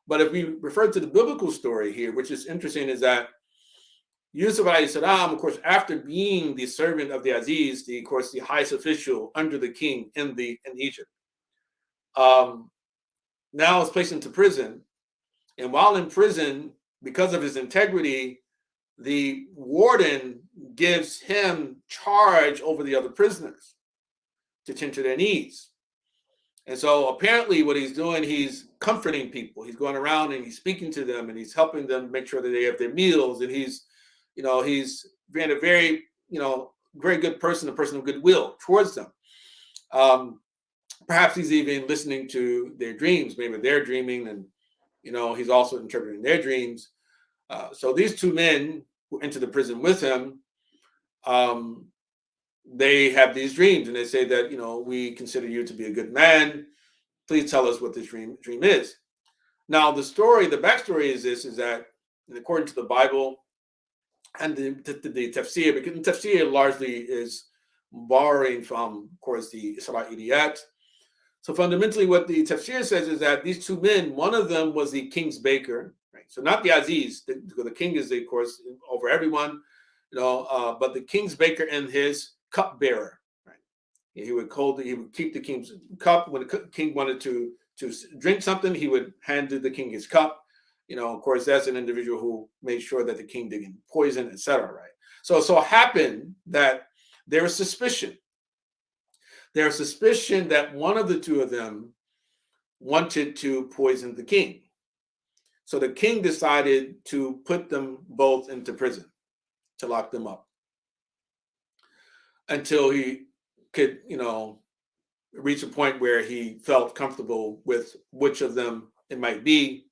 But if we refer to the biblical story here, which is interesting, is that Yusuf alayhi salam, of course, after being the servant of the Aziz, the highest official under the king in Egypt, now is placed into prison. And while in prison, because of his integrity, the warden gives him charge over the other prisoners to tend to their needs. And so apparently what he's doing, he's comforting people. He's going around and he's speaking to them and he's helping them make sure that they have their meals. And he's being a very, very good person, a person of goodwill towards them. Perhaps he's even listening to their dreams. Maybe they're dreaming and, he's also interpreting their dreams. So these 2 men who enter the prison with him, they have these dreams and they say that, we consider you to be a good man. Please tell us what this dream is. Now, the backstory is this, is that according to the Bible and the Tafsir, because the Tafsir largely is borrowing from, of course, the Israeliyat. So fundamentally, what the Tafsir says is that these 2 men, one of them was the king's baker, right? So not the Aziz, the king is, of course, over everyone, but the king's baker and his cupbearer, right? He would keep the king's cup. When the king wanted to drink something, he would hand the king his cup. Of course, that's an individual who made sure that the king didn't poison, etc. Right? So it happened that there was suspicion. There's suspicion that one of the 2 of them wanted to poison the king. So the king decided to put them both into prison, to lock them up until he could, reach a point where he felt comfortable with which of them it might be,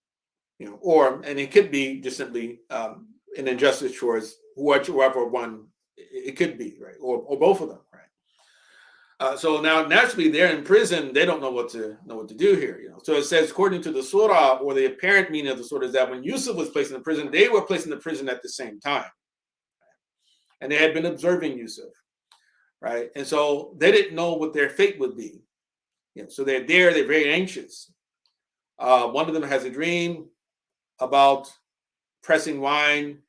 and it could be just simply an injustice towards whoever one it could be, right, or both of them, right. So now, naturally, they're in prison. They don't know what to do here. So it says, according to the surah, or the apparent meaning of the surah, is that when Yusuf was placed in the prison, they were placed in the prison at the same time, and they had been observing Yusuf, right? And so they didn't know what their fate would be. So they're there. They're very anxious. One of them has a dream about pressing wine.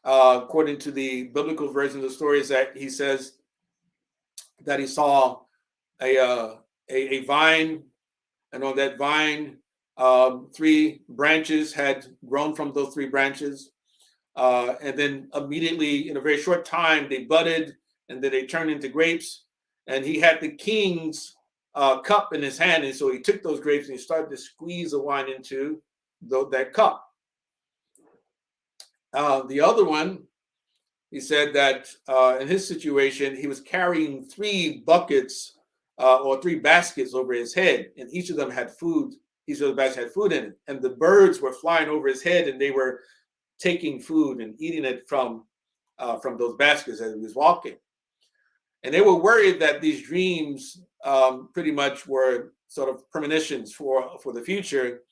According to the biblical version of the story, is that he says that he saw a vine, and on that vine, 3 branches had grown from those 3 branches, and then immediately, in a very short time, they budded, and then they turned into grapes. And he had the king's cup in his hand, and so he took those grapes and he started to squeeze the wine into that cup. The other one, he said that in his situation, he was carrying 3 buckets or 3 baskets over his head, and each of them had food. Each of the baskets had food in it, and the birds were flying over his head, and they were taking food and eating it from those baskets as he was walking. And they were worried that these dreams pretty much were sort of premonitions for the future,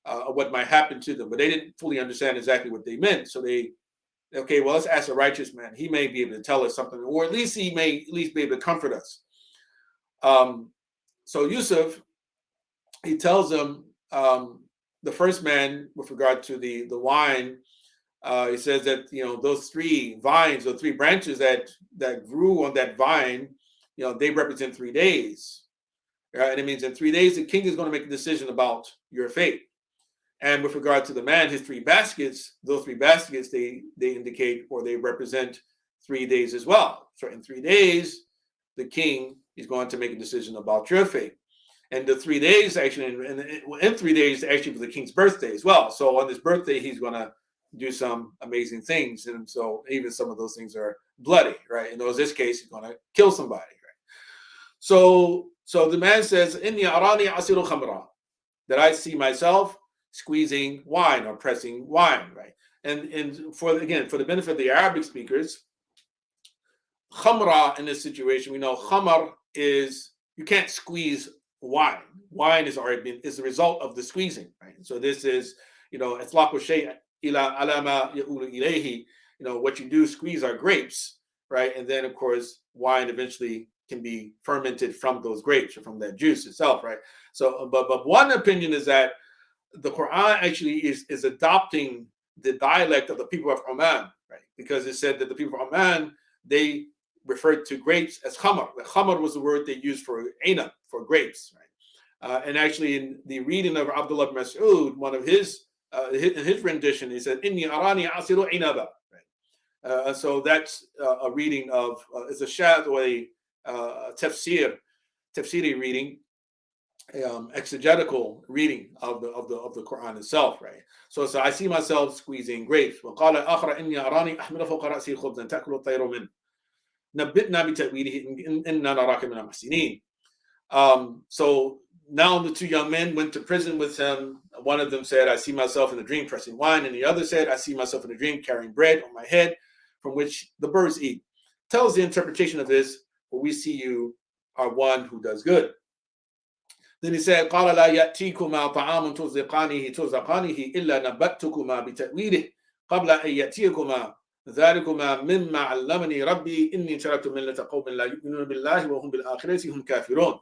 what might happen to them, but they didn't fully understand exactly what they meant. So okay, well, let's ask a righteous man. He may be able to tell us something, or at least he may at least be able to comfort us. So Yusuf, he tells them, the first man, with regard to the wine, he says that, those 3 vines or 3 branches that grew on that vine, they represent 3 days. Right? And it means in 3 days, the king is going to make a decision about your fate. And with regard to the man, his 3 baskets, those 3 baskets, they indicate, or they represent 3 days as well. So in 3 days, the king is going to make a decision about your fate. And the 3 days, actually, in 3 days, actually, for the king's birthday as well. So on his birthday, he's going to do some amazing things. And so even some of those things are bloody, right? In this case, he's going to kill somebody, right? So the man says, Inni arani asiru khamra, that I see myself squeezing wine or pressing wine, right? And for the benefit of the Arabic speakers, khamra in this situation, we know khamar is, you can't squeeze wine. Wine is the result of the squeezing, right? So this is, itlaq shay ila alama yaqulu ilayhi, what you do, squeeze our grapes, right? And then of course wine eventually can be fermented from those grapes or from that juice itself, right? So but one opinion is that the Quran actually is adopting the dialect of the people of Oman, right? Because it said that the people of Oman, they referred to grapes as khamar. The khamar was the word they used for inab, for grapes, right? And actually, in the reading of Abdullah ibn Mas'ud, one of his rendition, he said, "Inni arani asiru inaba." Right? So that's a reading of it's a shad or a tafsiri reading, exegetical reading of the Quran itself, right? So I see myself squeezing grapes. وقال آخر إني أراني أحمل فوق رأسي خبزا تأكل الطير منه نبئنا بتأويله إنا نراك من المحسنين. So now the 2 young men went to prison with him. One of them said, I see myself in the dream pressing wine, and the other said, I see myself in the dream carrying bread on my head from which the birds eat. Tells the interpretation of this, for we see you are one who does good. Then he said, قال لا يأتيكما طعام ترزقانه إلا نبأتكما بتأويله قبل أن يأتيكما ذلكما مما علمني ربي إني تركت ملة قوم لا يؤمنون بالله وهم بالآخرة هم كافرون.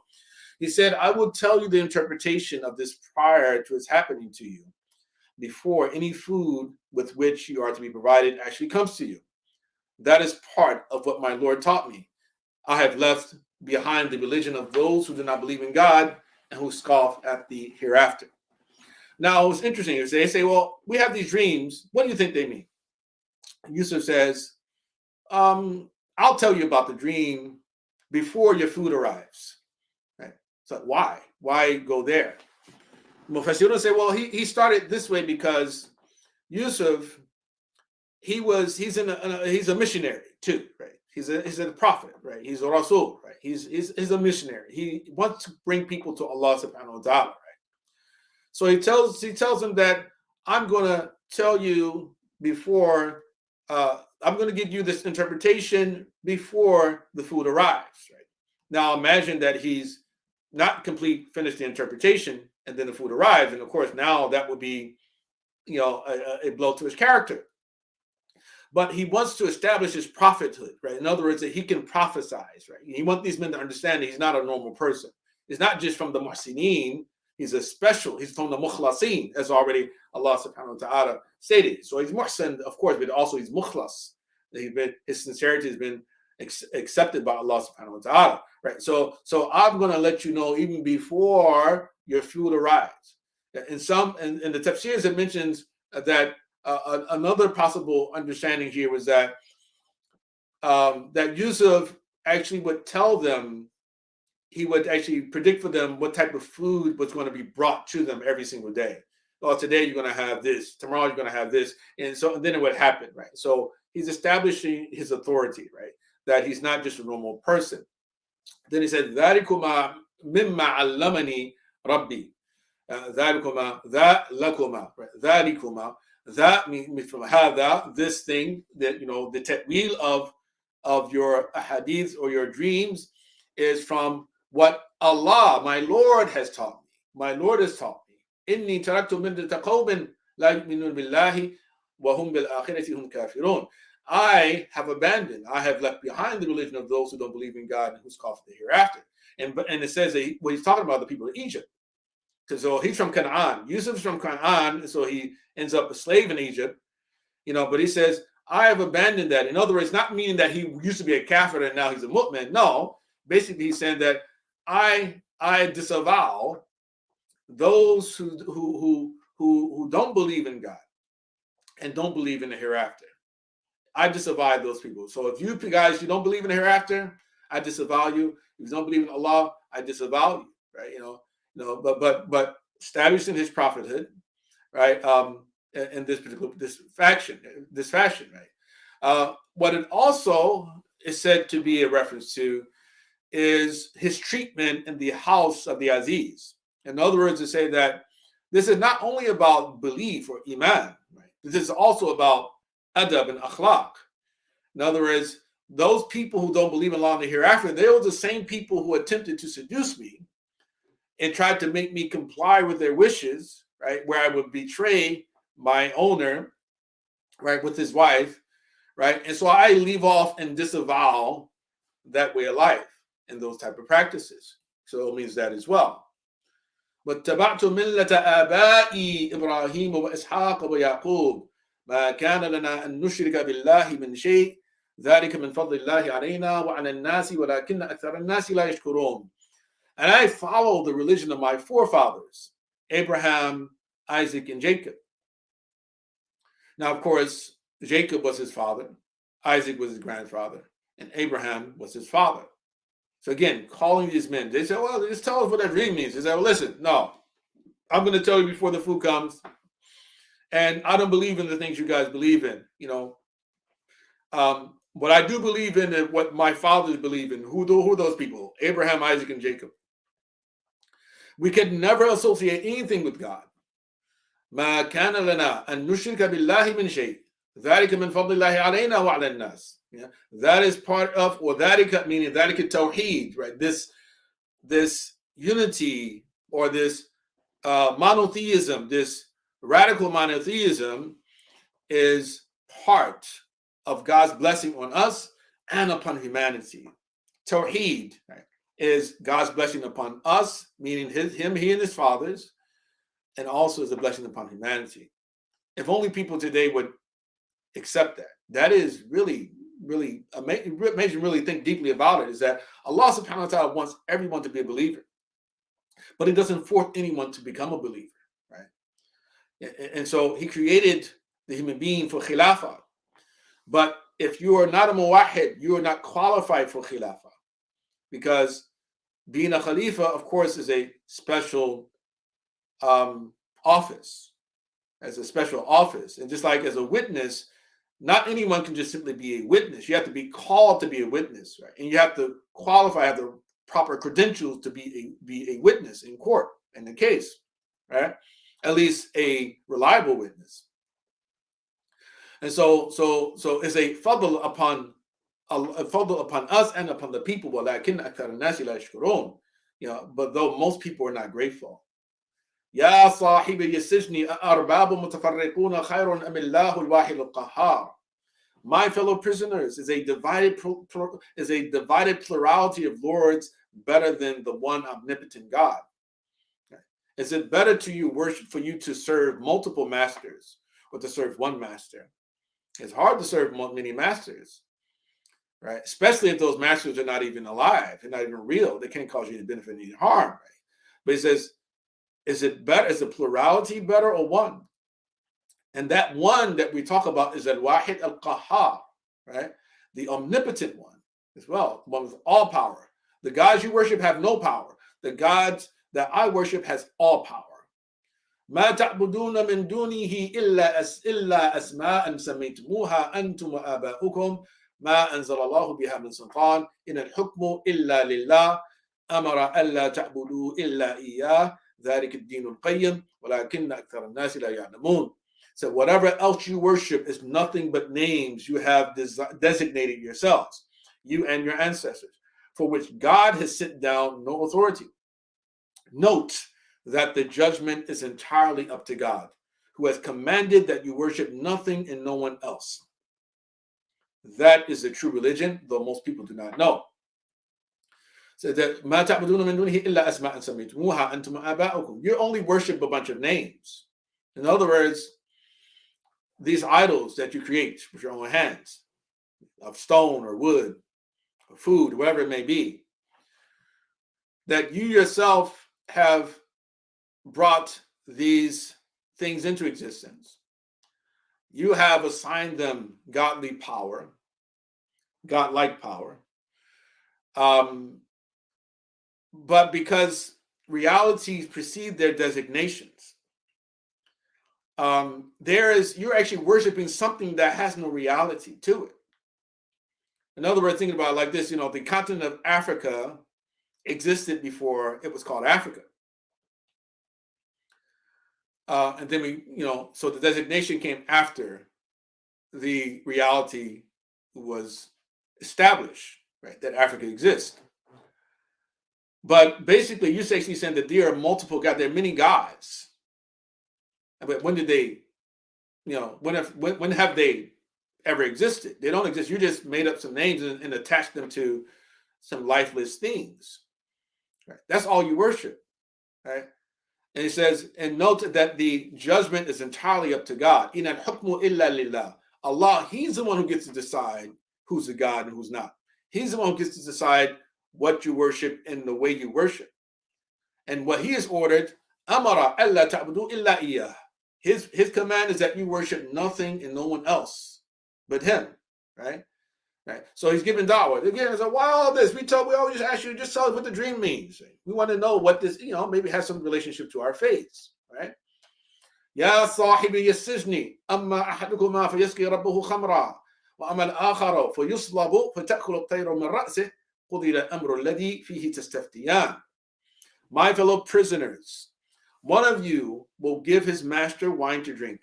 He said, I will tell you the interpretation of this prior to its happening to you, before any food with which you are to be provided actually comes to you. That is part of what my Lord taught me. I have left behind the religion of those who do not believe in God and who scoff at the hereafter. Now, it's interesting. They say, well, we have these dreams. What do you think they mean? Yusuf says, I'll tell you about the dream before your food arrives. Right? So why? Why go there? Mufassirun say, well, he started this way because Yusuf, he's a missionary too, right? He's a prophet, right? He's a Rasul, right? He's a missionary. He wants to bring people to Allah subhanahu wa ta'ala, right? So he tells them that I'm going to tell you before, I'm going to give you this interpretation before the food arrives, right? Now imagine that he's not finished the interpretation, and then the food arrives, and of course now that would be, a blow to his character. But he wants to establish his prophethood, right? In other words, that he can prophesize, right? He wants these men to understand that he's not a normal person. He's not just from the muhsinin, he's from the mukhlasin, as already Allah subhanahu wa ta'ala stated. So he's muhsin, of course, but also he's mukhlas. His sincerity has been accepted by Allah subhanahu wa ta'ala, right? So I'm going to let you know even before your food arrives. In the tafsirs, it mentions that another possible understanding here was that Yusuf actually would tell them, he would actually predict for them what type of food was going to be brought to them every single day. Oh, today you're going to have this, tomorrow you're going to have this, and then it would happen, right? So he's establishing his authority, right? That he's not just a normal person. Then he said, ذَلِكُمَا مِمَّا عَلَّمَنِي رَبِّي ذَلِكُمَا ذَلِكُمَا ذَلِكُمَا. That means from hada, this thing, that the ta'wil of your hadiths or your dreams is from what Allah, my Lord, has taught me. My Lord has taught me. إِنِّي تَرَكْتُ مِلَّةَ قَوْمٍ لَا يُؤْمِنُونَ بِاللَّهِ وَهُمْ بِالْآخِرَةِ هُمْ كَافِرُونَ. I have abandoned, I have left behind the religion of those who don't believe in God and who's called for the hereafter. And it says that he's talking about the people of Egypt. So he's from Canaan. Yusuf's from Canaan, so he ends up a slave in Egypt. But he says, I have abandoned that. In other words, not meaning that he used to be a kafir and now he's a mu'min. No, basically he's saying that I disavow those who don't believe in God and don't believe in the hereafter. I disavow those people. So if you guys, you don't believe in the hereafter, I disavow you. If you don't believe in Allah, I disavow you. Right? But establishing his prophethood, right? In this fashion, right? What it also is said to be a reference to is his treatment in the house of the Aziz. In other words, to say that this is not only about belief or iman, right? This is also about adab and akhlaq. In other words, those people who don't believe in Allah and the hereafter, they were the same people who attempted to seduce me and tried to make me comply with their wishes, right? Where I would betray my owner, right, with his wife, right? And so I leave off and disavow that way of life and those type of practices. So it means that as well. But وَاتَّبَعْتُ مِلَّةَ آبَائِي إِبْرَاهِيمَ وَإِسْحَاقَ وَيَعْقُوبَ مَا كَانَ لَنَا أَن نُشْرِكَ بِاللَّهِ مِنْ شَيْءٍ ذَلِكَ مِنْ فَضْلِ اللَّهِ عَلَيْنَا وَعَلَى النَّاسِ وَلَكِنَّ أَكْثَرَ النَّاسِ لَا يَشْكُرُونَ. And I follow the religion of my forefathers, Abraham, Isaac, and Jacob. Now, of course, Jacob was his father, Isaac was his grandfather, and Abraham was his father. So again, calling these men, they say, well, just tell us what that dream means. They say, well, listen, no, I'm going to tell you before the food comes. And I don't believe in the things you guys believe in, What I do believe in and what my fathers believe in. Who are those people? Abraham, Isaac, and Jacob. We can never associate anything with God. ما كان لنا أن نشرك بالله من شيء ذلك من فضل الله علينا وعلى الناس. That is part of, or ذلك meaning ذلك tawheed, right? This unity or this monotheism, this radical monotheism is part of God's blessing on us and upon humanity. Tawheed, right, is God's blessing upon us, meaning he and his fathers, and also is a blessing upon humanity. If only people today would accept that. That is really, really amazing. It makes you really think deeply about it, is that Allah subhanahu wa ta'ala wants everyone to be a believer, but he doesn't force anyone to become a believer, right? And so he created the human being for khilafah. But if you are not a muwahid, you are not qualified for khilafah, because being a khalifa, of course, is a special office, as a special office. And just like as a witness, not anyone can just simply be a witness. You have to be called to be a witness, right? And you have to qualify, have the proper credentials to be a witness in court, in the case, right? At least a reliable witness. And so it's a fadl upon us and upon the people. But though most people are not grateful. يا صاحبي السجن أأرباب متفرقون خير أم الله الواحد القهار. My fellow prisoners, is a divided plurality of lords better than the one omnipotent God? Is it better to you for you to serve multiple masters or to serve one master? It's hard to serve many masters, right? Especially if those masters are not even alive, they're not even real. They can't cause you any benefit, any harm, right? But he says, is it better? Is the plurality better or one? And that one that we talk about is al-Wahid al-Qahhar, right? The omnipotent one as well, one with all power. The gods you worship have no power. The gods that I worship has all power. ما تعبدون من دونه إلا أسماء سميتموها أنتم وآباؤكم ما أنزل الله بها من سلطان إن الحكم إلا لله أمر ألا تعبدوا إلا إياه ذلك الدين القيم ولكن أكثر الناس لا يعلمون. So whatever else you worship is nothing but names you have designated yourselves, you and your ancestors, for which God has sent down no authority. Note that the judgment is entirely up to God, who has commanded that you worship nothing and no one else. That is the true religion, though most people do not know. So that you only worship a bunch of names. In other words, these idols that you create with your own hands, of stone or wood or food, whatever it may be, that you yourself have brought these things into existence. You have assigned them godly power, godlike power. But because realities precede their designations, you're actually worshiping something that has no reality to it. In other words, thinking about it like this, the continent of Africa existed before it was called Africa. And then so the designation came after the reality was established, right, that Africa exists. But basically, you're actually saying that there are multiple gods, there are many gods. But when did they, when have they ever existed? They don't exist. You just made up some names and attached them to some lifeless things. Right? That's all you worship, right? And he says, and note that the judgment is entirely up to God. In al-hukmu illa lillah. Allah, He's the one who gets to decide who's a God and who's not. He's the one who gets to decide what you worship and the way you worship. And what He has ordered, amara alla ta'budu illa iyah. His command is that you worship nothing and no one else but Him, right? Right. So He's giving da'wah. Again, it's like, why all this? We always just ask you, just tell us what the dream means. We want to know what this, maybe has some relationship to our faiths, right? Ya sahibi yasijni, amma ahadukuma fayaski rabbuhu khamra, wa amma al-akharu fayuslabu fatakulu at-tayru min ra'sih, qudila amru alladhi fihi tastaftiyan. My fellow prisoners, one of you will give his master wine to drink,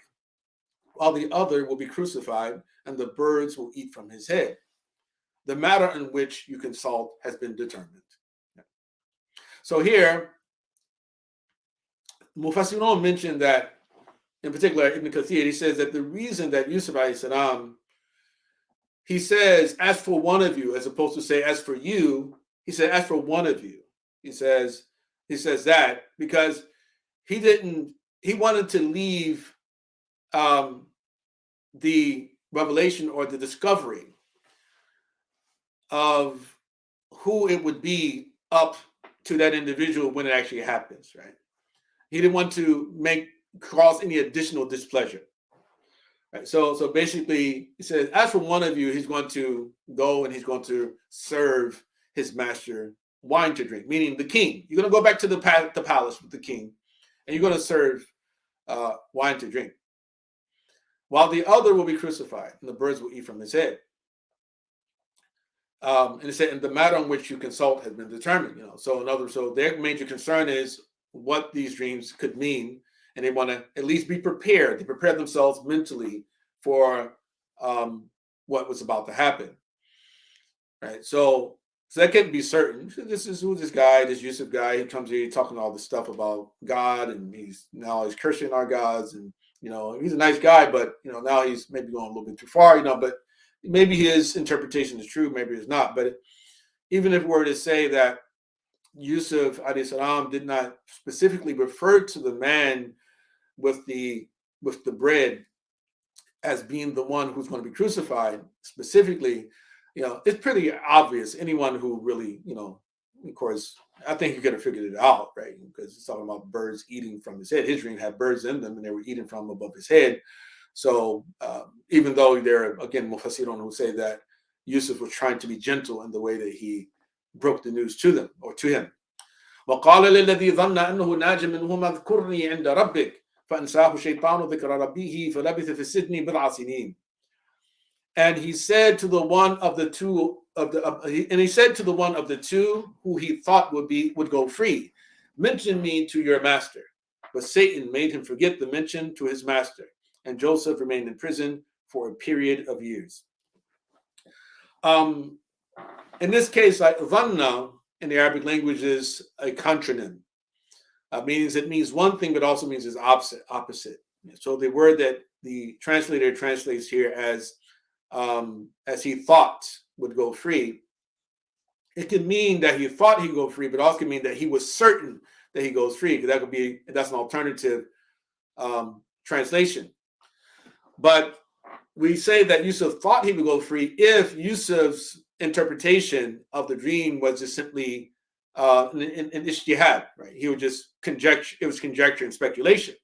while the other will be crucified, and the birds will eat from his head. The matter in which you consult has been determined. So here, Mufassirun mentioned that, in particular, Ibn Kathir, he says that the reason that Yusuf alayhi salam, he says, as for one of you, as opposed to say, as for you, he said, as for one of you. He says that because he wanted to leave the revelation or the discovery of who it would be up to that individual when it actually happens, right? He didn't want to cause any additional displeasure. Right? So basically, he says, as for one of you, he's going to go and he's going to serve his master wine to drink, meaning the king. You're going to go back to the palace with the king, and you're going to serve wine to drink, while the other will be crucified, and the birds will eat from his head. And it said, and the matter on which you consult has been determined. So their major concern is what these dreams could mean, and they want to at least be prepared. They prepare themselves mentally for what was about to happen. Right. So that can't be certain. This is who's this guy, this Yusuf guy. He comes here talking all this stuff about God, and he's cursing our gods, and he's a nice guy, but now he's maybe going a little bit too far. But maybe his interpretation is true, maybe it's not. But even if we were to say that Yusuf alayhi salam did not specifically refer to the man with the bread as being the one who's going to be crucified specifically, it's pretty obvious. Anyone who really, of course, I think you could have figured it out, right? Because it's talking about birds eating from his head. His dream had birds in them, and they were eating from above his head. So even though there are, again, Mufassirun who say that Yusuf was trying to be gentle in the way that he broke the news to them or to him. وَقَالَ لِلَّذِي ظَنَّ أَنَّهُ نَاجٍ مِّنْهُمَا اذْكُرْنِي عِنْدَ رَبِّكَ فَأَنْسَاهُ الشَّيْطَانُ ذِكْرَ رَبِّهِ فَلَبِثَ فِي السِّجْنِ بِضْعَ سِنِينَ. And he said to the one of the two who he thought would go free, mention me to your master. But Satan made him forget the mention to his master, and Joseph remained in prison for a period of years. In this case, like dhanna in the Arabic language is a contronym. Means it means one thing, but also means its opposite. So the word that the translator translates here as he thought would go free, it can mean that he thought he'd go free, but also can mean that he was certain that he goes free, because that's an alternative translation. But we say that Yusuf thought he would go free if Yusuf's interpretation of the dream was just simply an ijtihad, right? He would just conjecture, it was conjecture and speculation.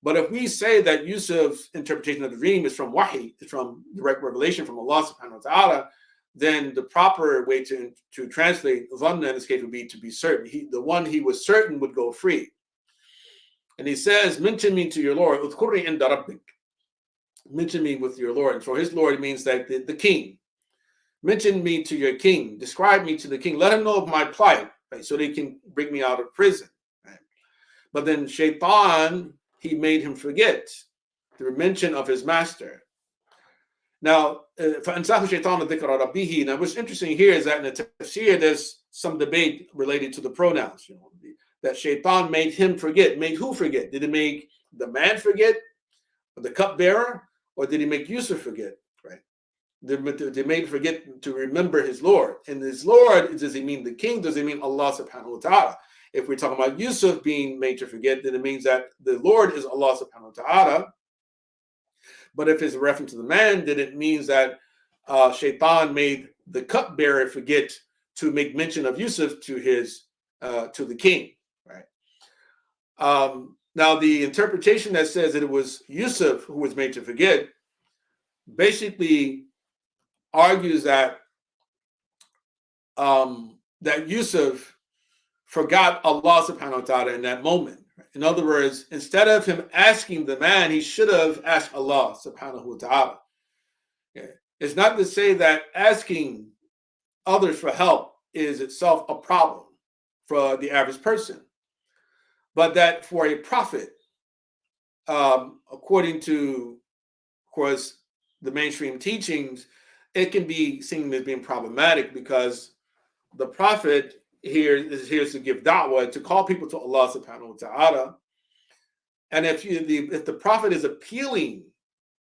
But if we say that Yusuf's interpretation of the dream is from wahi, it's from direct revelation from Allah subhanahu wa ta'ala, then the proper way to translate dhanna in this case would be to be certain. The one he was certain would go free. And he says, mention me to your Lord, udhkurni inda rabbik. Mention me with your Lord. And for his Lord, it means that the king. Mention me to your king. Describe me to the king. Let him know of my plight, right? So they can bring me out of prison. Right? But then Shaitan, he made him forget the mention of his master. Now, now what's interesting here is that in the Tafsir, there's some debate related to the pronouns. That Shaitan made him forget. Made who forget? Did it make the man forget, or the cupbearer, or did he make Yusuf forget? Right? They made him forget to remember his Lord. And his Lord, does he mean the king? Does he mean Allah subhanahu wa ta'ala? If we're talking about Yusuf being made to forget, then it means that the Lord is Allah subhanahu wa ta'ala. But if it's a reference to the man, then it means that Shaitan made the cupbearer forget to make mention of Yusuf to the king. Right? Now, the interpretation that says that it was Yusuf who was made to forget basically argues that that Yusuf forgot Allah subhanahu wa ta'ala in that moment. In other words, instead of him asking the man, he should have asked Allah subhanahu wa ta'ala. Yeah. It's not to say that asking others for help is itself a problem for the average person, but that for a prophet, according to, of course, the mainstream teachings, it can be seen as being problematic, because the prophet here is here to give da'wah, to call people to Allah subhanahu wa ta'ala. And if the prophet is appealing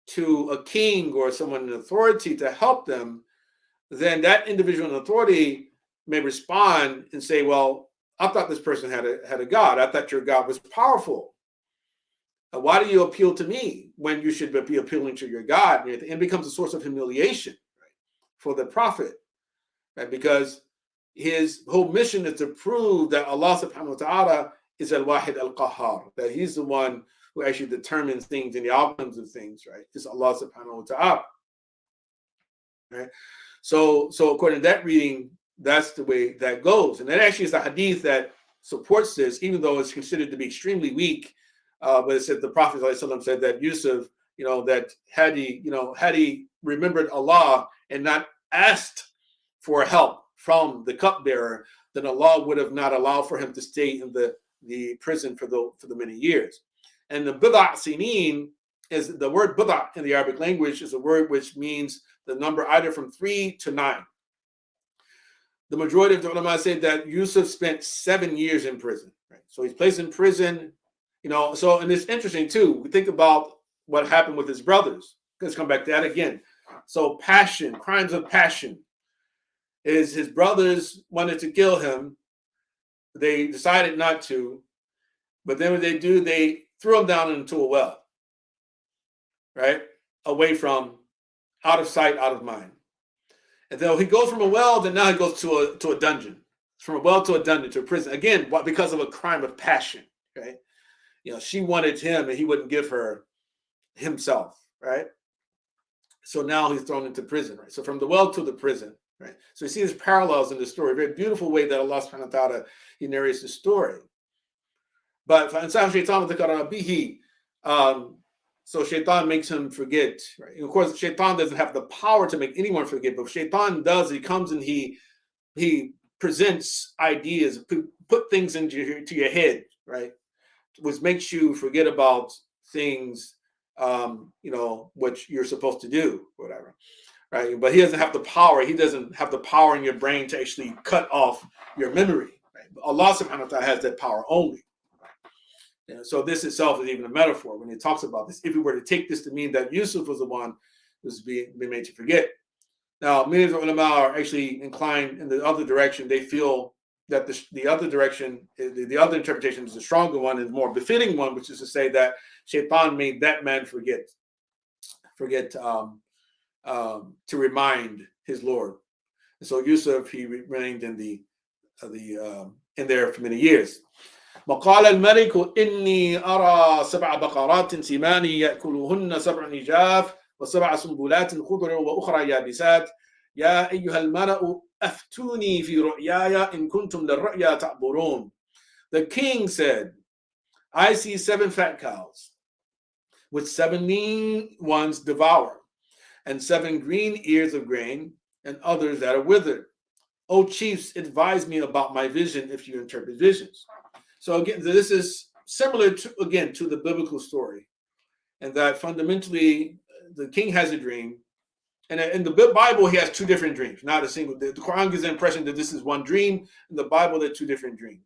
to a king or someone in authority to help them, then that individual in authority may respond and say, well, I thought this person had a God. I thought your God was powerful. Why do you appeal to me when you should be appealing to your God? And it becomes a source of humiliation, right, for the prophet, right? Because his whole mission is to prove that Allah subhanahu wa ta'ala is al-wahid al-qahhar, that he's the one who actually determines things and the outcomes of things, right? It's Allah subhanahu wa ta'ala. Right? So according to that reading, that's the way that goes. And that actually is the hadith that supports this, even though it's considered to be extremely weak. But it said the Prophet ﷺ said that Yusuf, that had he remembered Allah and not asked for help from the cupbearer, then Allah would have not allowed for him to stay in the prison for the many years. And the bid'a sinin is the word bid'a in the Arabic language is a word which means the number either from 3 to 9. The majority of the ulama say that Yusuf spent 7 years in prison. Right? So he's placed in prison, and it's interesting too. We think about what happened with his brothers. Let's come back to that again. So passion, crimes of passion. Is his brothers wanted to kill him. They decided not to, but then when they do, they threw him down into a well, right? Away from, out of sight, out of mind. And then he goes from a well, then now he goes to a dungeon. From a well to a dungeon, to a prison. Again, because of a crime of passion, right? She wanted him and he wouldn't give her himself, right? So now he's thrown into prison, right? So from the well to the prison. Right. So you see these parallels in the story, a very beautiful way that Allah subhanahu wa ta'ala, he narrates the story. But so Shaitan makes him forget. Right? And of course, Shaitan doesn't have the power to make anyone forget, but Shaitan does. He comes and he presents ideas, put things into your head, right? Which makes you forget about things, what you're supposed to do, whatever. Right, but he doesn't have the power. He doesn't have the power in your brain to actually cut off your memory. Right? But Allah subhanahu wa ta'ala has that power only. So this itself is even a metaphor when it talks about this. If we were to take this to mean that Yusuf was the one who was being made to forget. Now, many of the ulama are actually inclined in the other direction. They feel that the other direction, the other interpretation is the stronger one and more befitting one, which is to say that Shaitan made that man forget to remind his Lord. And so Yusuf, he remained in there for many years. وقال الملك إني أرى 7 بقرات سمان يأكلهن 7 عجاف و7 سنبلات خضر وأخرى يابسات يا أيها الملأ أفتوني في رؤياي إن كنتم للرؤيا تعبرون. The king said, I see 7 fat cows, which 7 lean ones devour, and 7 green ears of grain, and others that are withered. O chiefs, advise me about my vision if you interpret visions. So again, this is similar to the biblical story, and that fundamentally the king has a dream, and in the Bible he has 2 different dreams, not a single. The Quran gives the impression that this is one dream. In the Bible, there are 2 different dreams.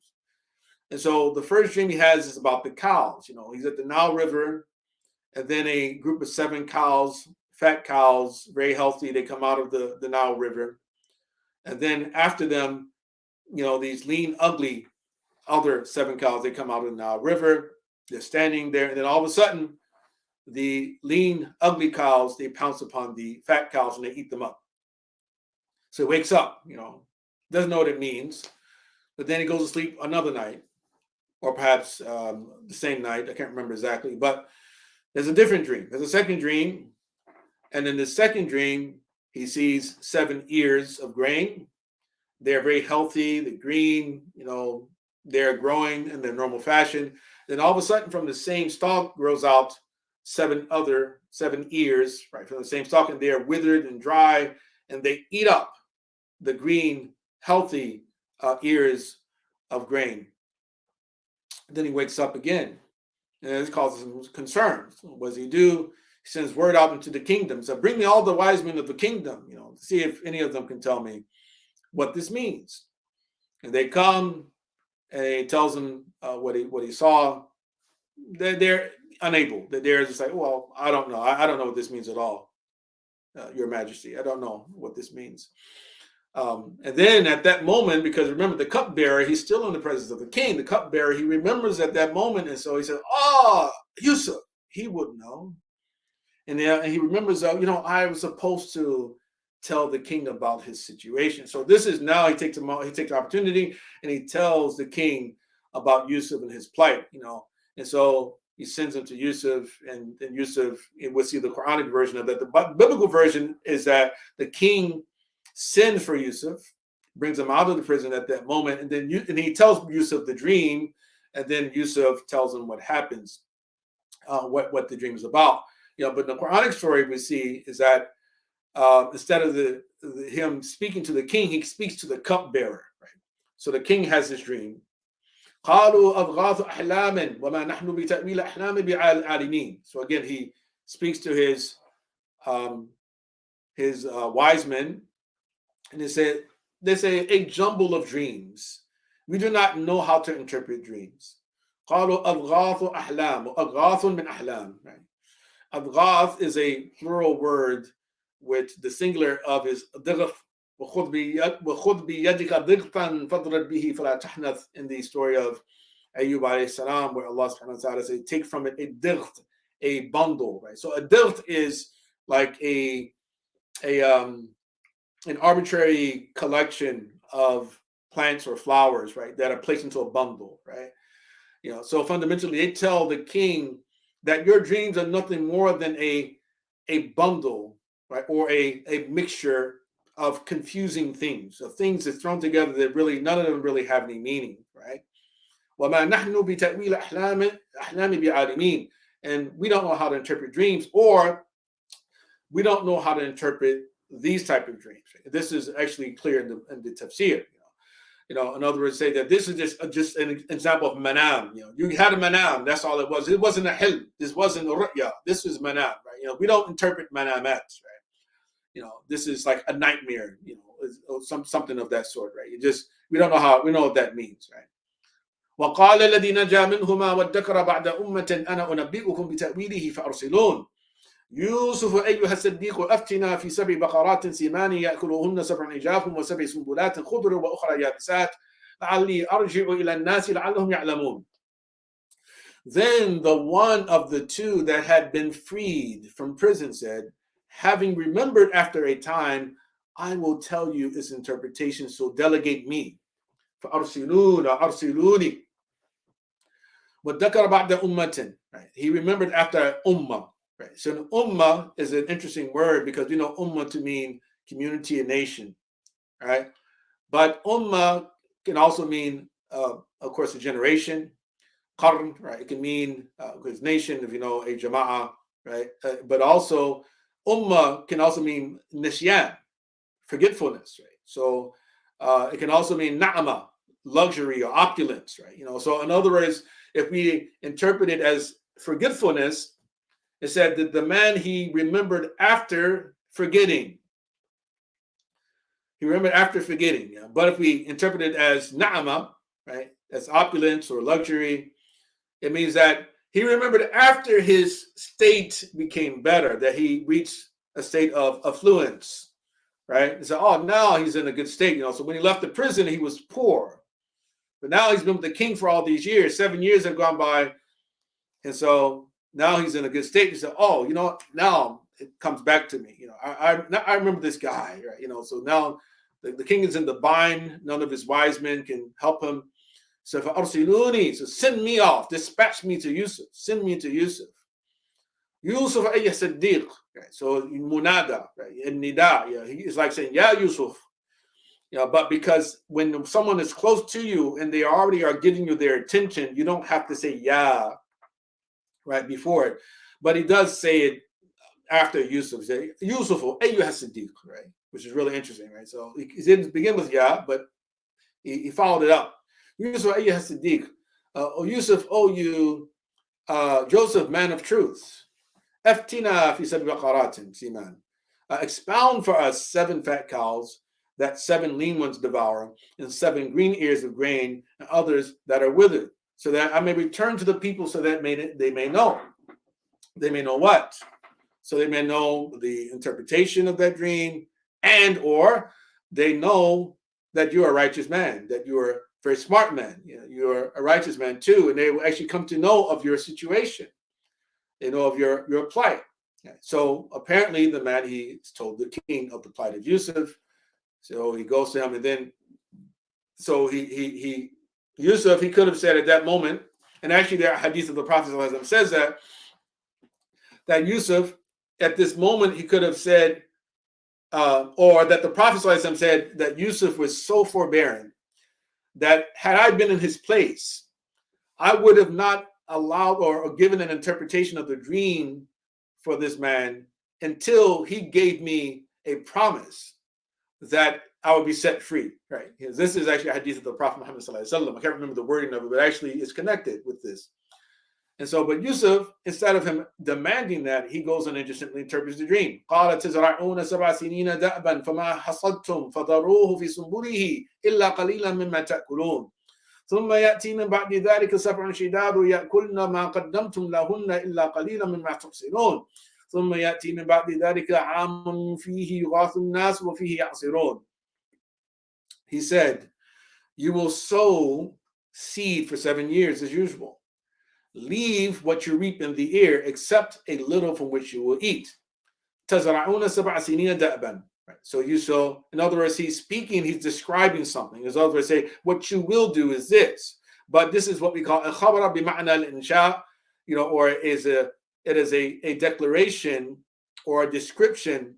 And so the first dream he has is about the cows. He's at the Nile River, and then a group of 7 cows, fat cows, very healthy, they come out of the Nile River, and then after them, these lean, ugly other 7 cows, they come out of the Nile River. They're standing there, and then all of a sudden, the lean, ugly cows, they pounce upon the fat cows and they eat them up. So he wakes up, doesn't know what it means, but then he goes to sleep another night, or perhaps the same night. I can't remember exactly, but there's a different dream. There's a second dream, and in the second dream, he sees 7 ears of grain. They're very healthy, they're green, they're growing in their normal fashion. Then all of a sudden, from the same stalk grows out 7 ears, right, from the same stalk, and they are withered and dry, and they eat up the green, healthy ears of grain. Then he wakes up again, and this causes him concern. So what does he do? He sends word out into the kingdom. So bring me all the wise men of the kingdom, to see if any of them can tell me what this means. And they come, and he tells them what he saw. They're unable. They're just like, well, I don't know. I don't know what this means at all, Your Majesty. I don't know what this means. And then at that moment, because remember, the cupbearer, he's still in the presence of the king. The cupbearer, he remembers at that moment, and so he said, Yusuf, he would know. And he remembers, I was supposed to tell the king about his situation. So this is now he takes the opportunity and he tells the king about Yusuf and his plight, And so he sends him to Yusuf, and Yusuf, and we'll see the Quranic version of that. The biblical version is that the king sends for Yusuf, brings him out of the prison at that moment, and then he tells Yusuf the dream, and then Yusuf tells him what happens, what the dream is about. But in the Quranic story we see is that instead of him speaking to the king, he speaks to the cupbearer. Right? So the king has this dream. So again, he speaks to his wise men, and they say a jumble of dreams. We do not know how to interpret dreams. Adghath is a plural word, which the singular of is dighth. In the story of Ayyub alayhi salam, where Allah subhanahu wa ta'ala says, take from it a dighth, a bundle, right? So a dighth is like an arbitrary collection of plants or flowers, right, that are placed into a bundle, right? So fundamentally, they tell the king that your dreams are nothing more than a bundle, right, or a mixture of confusing things, of things that's thrown together that really none of them really have any meaning, right? And we don't know how to interpret dreams, or we don't know how to interpret these type of dreams. This is actually clear in the Tafsir. In other words, say that this is just an example of manam. You had a manam, that's all it was. It wasn't a hilm. This wasn't a ru'ya. This was manam, right? We don't interpret manamat, right? This is like a nightmare, or something of that sort, right? We don't know we know what that means, right? وقال الذي نجا منهما وادكر بعد أمة أنا أنبئكم بتأويله فأرسلون يوسف أيها الصديق أفتنا في 7 بقرات سمان يأكلهن 7 عجاف و7 سنبلات خضر وأخرى يابسات لعلي أرجع إلى الناس لعلهم يعلمون. Then the one of the two that had been freed from prison said, having remembered after a time, I will tell you its interpretation, so delegate me. فأرسلون أرسلوني. وذكر بعد أمة. Right? He remembered after ummah. Right? So an ummah is an interesting word because we know ummah to mean community and nation. Right? But ummah can also mean, of course, a generation. Qarn, right? It can mean because nation, if you know, a jama'ah, right? But also ummah can also mean nisyan, forgetfulness, right? So it can also mean na'ama, luxury or opulence, right? So in other words, if we interpret it as forgetfulness, it said that the man he remembered after forgetting. He remembered after forgetting. Yeah? But if we interpret it as na'ama, right, as opulence or luxury, it means that he remembered after his state became better, that he reached a state of affluence, right? So, oh, now he's in a good state, So when he left the prison, he was poor. But now he's been with the king for all these years. 7 years have gone by. And so now he's in a good state. He said, oh, now it comes back to me. I remember this guy, right? So now the king is in the bind. None of his wise men can help him. So for Arsiluni, so send me off, dispatch me to Yusuf, send me to Yusuf. Yusuf ayya Siddiq, right? So munada, right? And nida, yeah, he is like saying, yeah, Yusuf. But because when someone is close to you and they already are giving you their attention, you don't have to say yeah, right, before it. But he does say it after Yusuf, say Yusuf ayya Siddiq, right? Which is really interesting, right? So he didn't begin with yeah, but he followed it up. Yusuf ayyuha Siddiq, Yusuf, you Joseph, man of truth. Aftina fi 7 baqaratin siman. Expound for us 7 fat cows that 7 lean ones devour, and 7 green ears of grain, and others that are withered, so that I may return to the people, so that they may know. They may know what? So they may know the interpretation of that dream, and or they know that you're a righteous man, that you're a very smart man, you're a righteous man too, and they will actually come to know of your situation. They know of your plight. So apparently the man, he told the king of the plight of Yusuf. So he goes to him, and then so Yusuf, he could have said at that moment, and actually the hadith of the Prophet says that Yusuf at this moment he could have said, or that the Prophet said that Yusuf was so forbearing that had I been in his place, I would have not allowed or given an interpretation of the dream for this man until he gave me a promise that I would be set free. Right? This is actually a hadith of the Prophet Muhammad sallallahu alaihi wasallam. I can't remember the wording of it, but actually it's connected with this. And so, but Yusuf, instead of him demanding that, he goes on and just simply interprets the dream. قَالَ تَزْرَعُونَ 7 سِنِينَ دَأْبًا فَمَا حَصَدتُّمْ فَذَرُوهُ فِي سُنبُلِهِ إِلَّا قَلِيلًا مِمَّا تَأْكُلُونَ ثُمَّ يَأْتِي مِنْ بَعْدِ ذَلِكَ 7 شِدَادٌ يَأْكُلْنَ مَا قَدَّمْتُمْ لَهُنَّ إِلَّا قَلِيلًا مِمَّا تُحْصِنُونَ ثُمَّ يَأْتِي مِنْ بَعْدِ ذَلِكَ عَامٌ فِيهِ يُغَاثُ النَّاسُ وَفِيهِ يَعْصِرُونَ. He said, you will sow seed for 7 years as usual. Leave what you reap in the year, except a little from which you will eat. تَزْرَعُونَ 7 سِنِينَ دَأْبًا. Right. So you sow, in other words, he's speaking, he's describing something. In other words, say, what you will do is this. But this is what we call al-khabara bi-ma'na al-insha, or it is a declaration or a description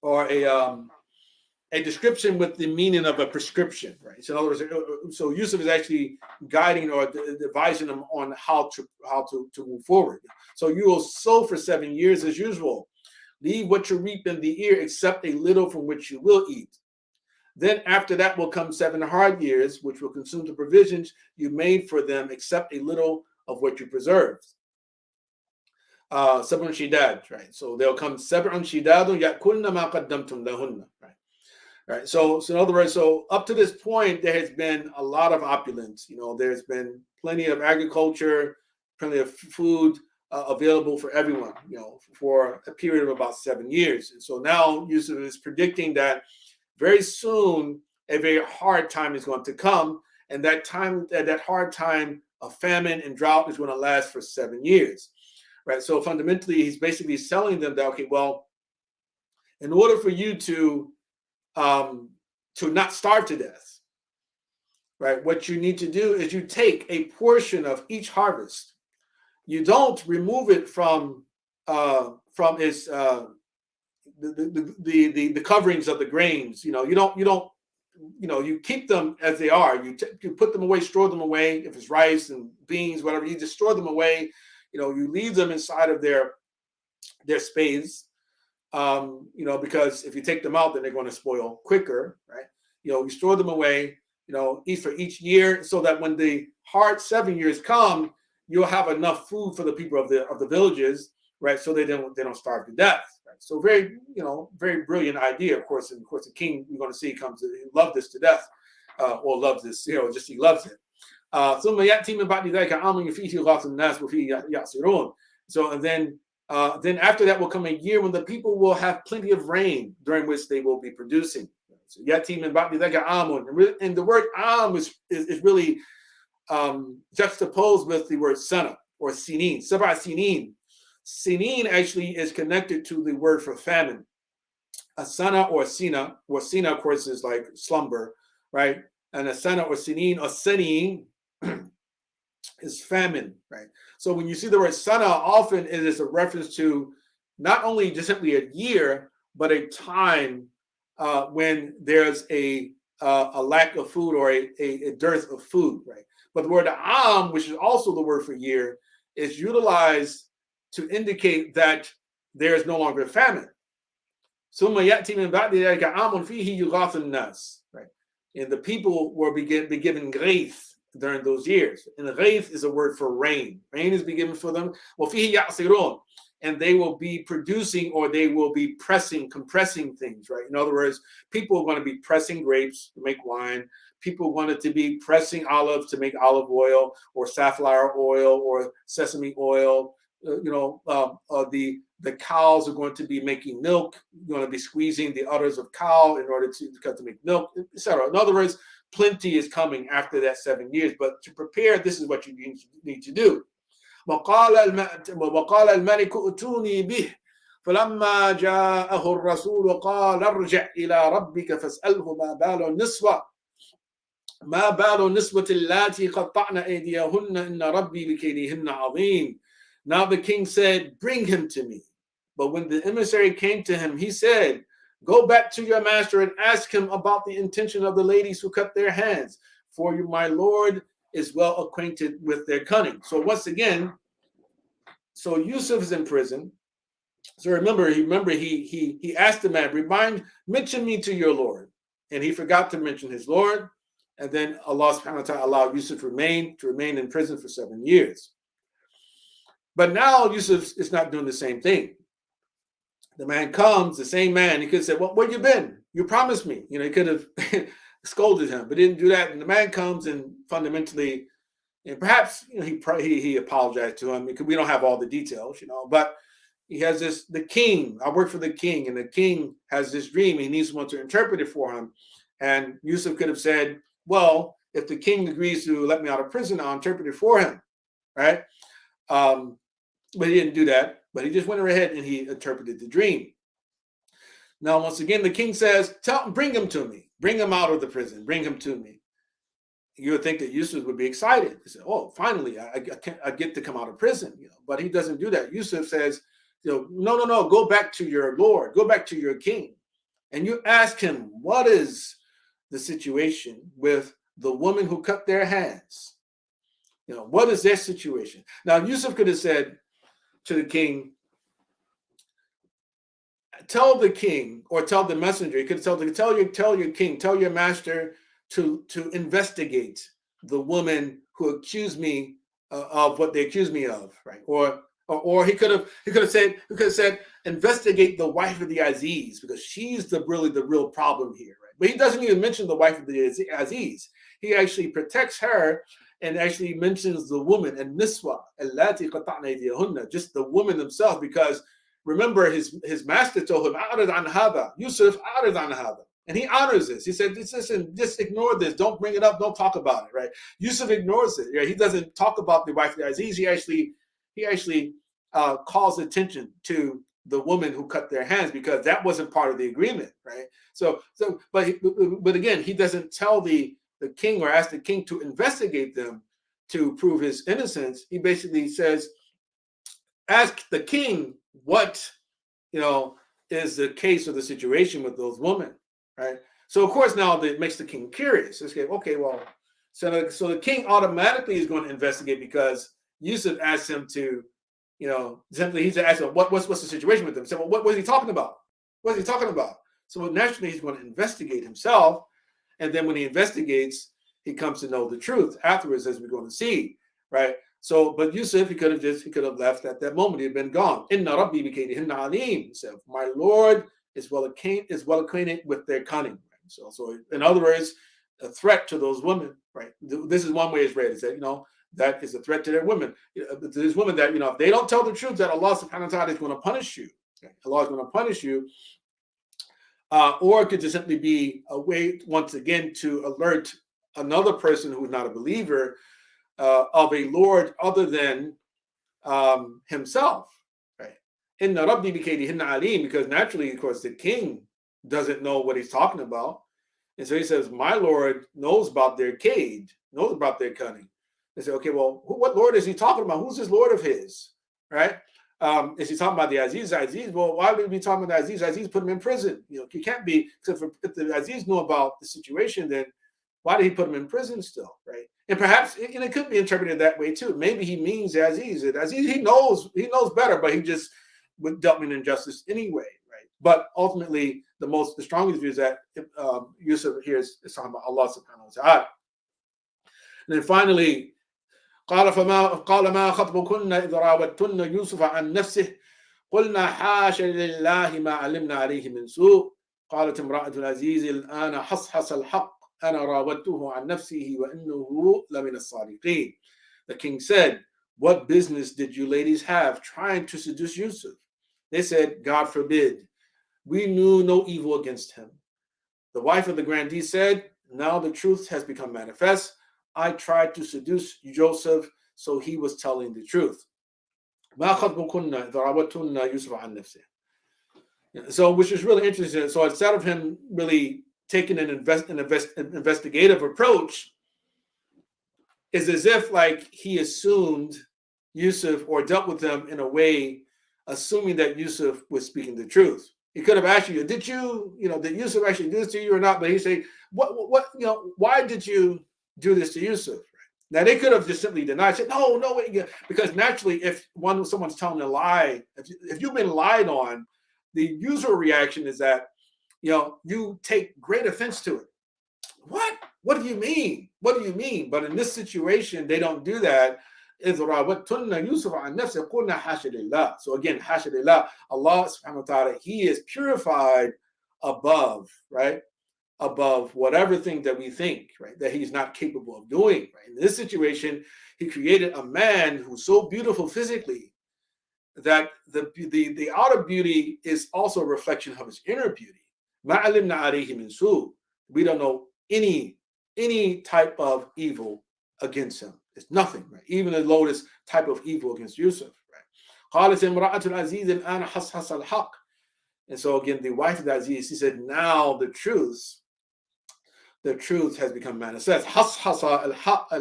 or a description with the meaning of a prescription, right? So in other words, so Yusuf is actually guiding or advising them on how to move forward. So you will sow for 7 years as usual. Leave what you reap in the ear, except a little from which you will eat. Then after that will come 7 hard years, which will consume the provisions you made for them, except a little of what you preserved. 7 shidad, right? So there'll come 7 shidadun yakulna ma qaddamtum lahunna, right? Right. So in other words, so up to this point, there has been a lot of opulence. There's been plenty of agriculture, plenty of food available for everyone, for a period of about 7 years. And so now Yusuf is predicting that very soon a very hard time is going to come, and that hard time of famine and drought is going to last for 7 years. Right. So fundamentally, he's basically telling them that, okay, well, in order for you to not starve to death, right? What you need to do is you take a portion of each harvest. You don't remove it from its the coverings of the grains. You keep them as they are. You put them away, store them away. If it's rice and beans, whatever, you just store them away. You leave them inside of their space. Because if you take them out, then they're going to spoil quicker, right? You store them away, each for each year, so that when the hard 7 years come, you'll have enough food for the people of the villages, right? So they don't starve to death. Right? So very brilliant idea, of course. And of course, the king you're going to see comes to love this to death, or loves this, just he loves it. So and then after that will come a year when the people will have plenty of rain, during which they will be producing. So yatim and ba'di dhaka amun. And the word am is really juxtaposed with the word sana or sinin. Sab'a sinin. Sinin actually is connected to the word for famine. A sana or sina, of course, is like slumber, right? And a sana or sinin is famine, right? So when you see the word sana, often it is a reference to not only just simply a year, but a time when there's a lack of food or a dearth of food, right? But the word am, which is also the word for year, is utilized to indicate that there is no longer famine. Right? And the people will be given grace during those years. And ghaith is a word for rain. Rain is be given for them. And they will be producing, or they will be compressing things, right? In other words, people are going to be pressing grapes to make wine. People wanted to be pressing olives to make olive oil, or safflower oil, or sesame oil. The cows are going to be making milk. You're going to be squeezing the udders of cow in order to make milk, etc. In other words, plenty is coming after that 7 years. But to prepare, this is what you need to do. وقال الملك ائتوني به فلما جاءه الرسول قال ارجع إلى ربك فاسأله ما بال النسوة اللاتي قطعن أيديهن إن ربي بكيدهن عظيم. Now the king said, bring him to me. But when the emissary came to him, he said, go back to your master and ask him about the intention of the ladies who cut their hands, for my lord is well acquainted with their cunning. So once again, so Yusuf is in prison. So remember he asked the man, mention me to your Lord. And he forgot to mention his Lord. And then Allah subhanahu wa ta'ala allowed Yusuf to remain in prison for 7 years. But now Yusuf is not doing the same thing. The man comes, the same man, he could have said, well, where you been? You promised me. He could have scolded him, but didn't do that. And the man comes and fundamentally, and perhaps he apologized to him, because we don't have all the details, but he has the king. I work for the king, and the king has this dream. He needs someone to interpret it for him. And Yusuf could have said, well, if the king agrees to let me out of prison, I'll interpret it for him, right? But he didn't do that. But he just went ahead and he interpreted the dream. Now, once again, the king says, bring him to me. Bring him out of the prison. Bring him to me. You would think that Yusuf would be excited. He said, oh, finally, I get to come out of prison. But he doesn't do that. Yusuf says, no, go back to your Lord. Go back to your king. And you ask him, what is the situation with the woman who cut their hands? What is their situation? Now, Yusuf could have said to the king, tell the king, or tell the messenger, he could have tell your king, tell your master to investigate the woman who accused me of what they accused me of, right? Or he could have said investigate the wife of the Aziz, because she's the real problem here, right? But he doesn't even mention the wife of the Aziz. He actually protects her and actually mentions the woman, and niswa, allati qata'na aydiyahunna, just the woman themselves, because remember his master told him, a'rid an hada, Yusuf, a'rid an hada. And he honors this. He said, listen, just ignore this. Don't bring it up. Don't talk about it, right? Yusuf ignores it. Right? He doesn't talk about the wife of the Aziz. He actually calls attention to the woman who cut their hands, because that wasn't part of the agreement, right? But again, he doesn't tell the king or ask the king to investigate them to prove his innocence. He basically says, ask the king what, is the case or the situation with those women. Right. So of course now that makes the king curious. Okay, well, so the king automatically is going to investigate, because Yusuf asked him to, simply he's asked him what's the situation with them. So what was he talking about? What is he talking about? So naturally he's going to investigate himself, and then when he investigates, he comes to know the truth afterwards, as we're going to see, right? So, but Yusuf, he could have left at that moment. He had been gone. Inna Rabbi bikaydihinna alim. So my Lord is well acquainted with their cunning. Right? So in other words, a threat to those women, right? This is one way it's read. Is that that is a threat to their women. To these women that if they don't tell the truth, that Allah Subhanahu wa Taala is going to punish you. Okay? Allah is going to punish you. Or it could just simply be a way, once again, to alert another person who is not a believer of a Lord other than himself. Inna Rabbi bikaydihinna alim, because naturally, of course, the king doesn't know what he's talking about. And so he says, my Lord knows about their kaid, knows about their cunning. They say, okay, well, what Lord is he talking about? Who's this Lord of his? Right? Is he talking about the Aziz? Well, why would he be talking about the Aziz? Aziz put him in prison. He can't be, except for if the Aziz knew about the situation, then why did he put him in prison still? Right? And perhaps it could be interpreted that way too. Maybe he means the Aziz. Aziz, he knows better, but he just dealt with injustice anyway, right? But ultimately, the strongest view is that Yusuf here is talking about Allah Subhanahu wa Taala. And then finally, قال ما خطبكن إذ راودتن يوسف عن نفسه قلنا حاشا لله ما علمنا عليه من سوء قالت امرأة العزيز الآن حصحص الحق أنا راودته عن نفسه وإنه لمن الصادقين. The king said, what business did you ladies have trying to seduce Yusuf? They said, God forbid. We knew no evil against him. The wife of the grandee said, now the truth has become manifest. I tried to seduce Joseph, so he was telling the truth. So, which is really interesting. So instead of him really taking an investigative approach, it's as if like he assumed Yusuf or dealt with them in a way assuming that Yusuf was speaking the truth. He could have asked you, did Yusuf actually do this to you or not? But he say, why did you do this to Yusuf? Now they could have just simply denied, said, no, because naturally, if someone's telling a lie, if you've been lied on, the usual reaction is that, you take great offense to it. What do you mean? What do you mean? But in this situation, they don't do that. So again, hasha lillah, Allah subhanahu wa ta'ala, he is purified above, right? Above whatever thing that we think, right? That he's not capable of doing, right? In this situation, he created a man who's so beautiful physically that the outer beauty is also a reflection of his inner beauty. We don't know any type of evil against him. It's nothing, right? Even the lowest type of evil against Yusuf, right? And so again, the wife of the Aziz, she said, now the truth has become manifest. Hashasa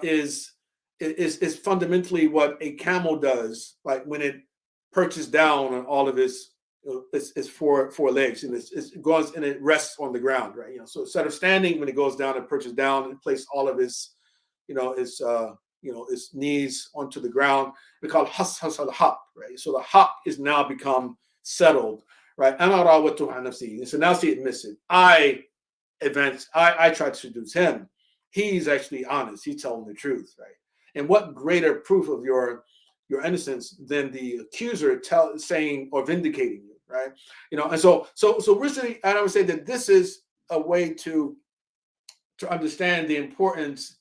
is fundamentally what a camel does, like when it perches down on all of its four legs, and it goes and it rests on the ground, right? So instead of standing, when it goes down, it perches down and places all of its knees onto the ground. We call hashas al-haq, right? So the haq is now become settled, right? And so now she admits it. I tried to seduce him. He's actually honest. He's telling the truth, right? And what greater proof of your innocence than the accuser saying or vindicating you, right? And so recently, and I would say that this is a way to understand the importance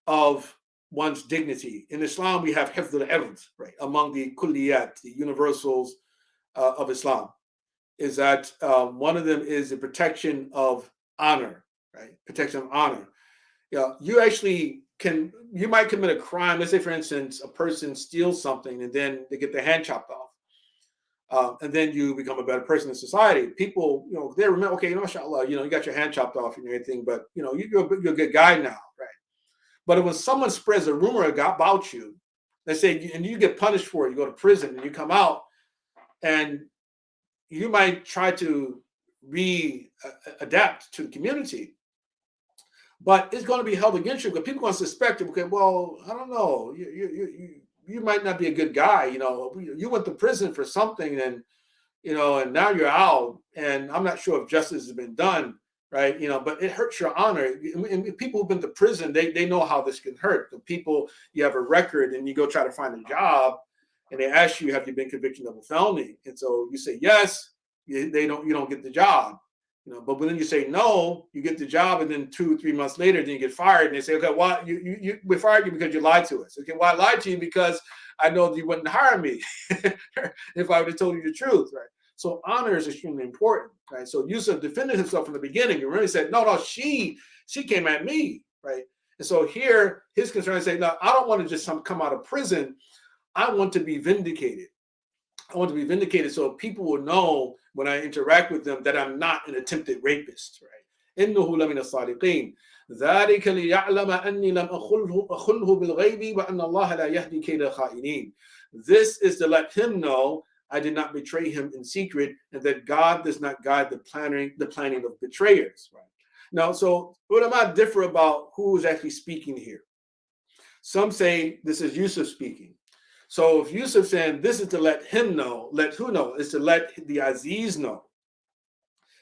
of one's dignity. In Islam, we have hifd al-ird, right? Among the kulliyat, the universals of Islam, is that one of them is the protection of honor, right? Protection of honor. You actually you might commit a crime. Let's say, for instance, a person steals something and then they get their hand chopped off. And then you become a better person in society. People, they remember, okay, inshallah, you got your hand chopped off and everything, but you're a good guy now, right? But when someone spreads a rumor about you, let's say, and you get punished for it, you go to prison and you come out, and you might try to adapt to the community, but it's going to be held against you because people are going to suspect you. Okay, well, I don't know, you might not be a good guy. You went to prison for something, and and now you're out, and I'm not sure if justice has been done, right? But it hurts your honor. And people who've been to prison, they know how this can hurt. The people, you have a record, and you go try to find a job, and they ask you, have you been convicted of a felony? And so you say yes, you don't get the job. But when you say no, you get the job, and then 2-3 months later, then you get fired, and they say, okay, why we fired you because you lied to us. Okay, well, I lied to you because I know that you wouldn't hire me if I would have told you the truth, right? So honor is extremely important, right? So Yusuf defended himself from the beginning. You really said, no, she came at me, right? And so here, his concern is saying, no, I don't want to just come out of prison. I want to be vindicated. I want to be vindicated so people will know when I interact with them that I'm not an attempted rapist, right? إِنَّهُ لَمِنَ الصَّادِقِينَ ذَلِكَ لِيَعْلَمَ أَنِّي لَمْ أَخُلْهُ بِالْغَيْبِ وَأَنَّ اللَّهَ لَا يَهْدِي كَيْدَ الْخَائِنِينَ. This is to let him know I did not betray him in secret, and that God does not guide the planning of betrayers, right? Now, so ulama differ about who is actually speaking here. Some say this is Yusuf speaking. So if Yusuf saying this is to let him know, let who know? Is to let the Aziz know.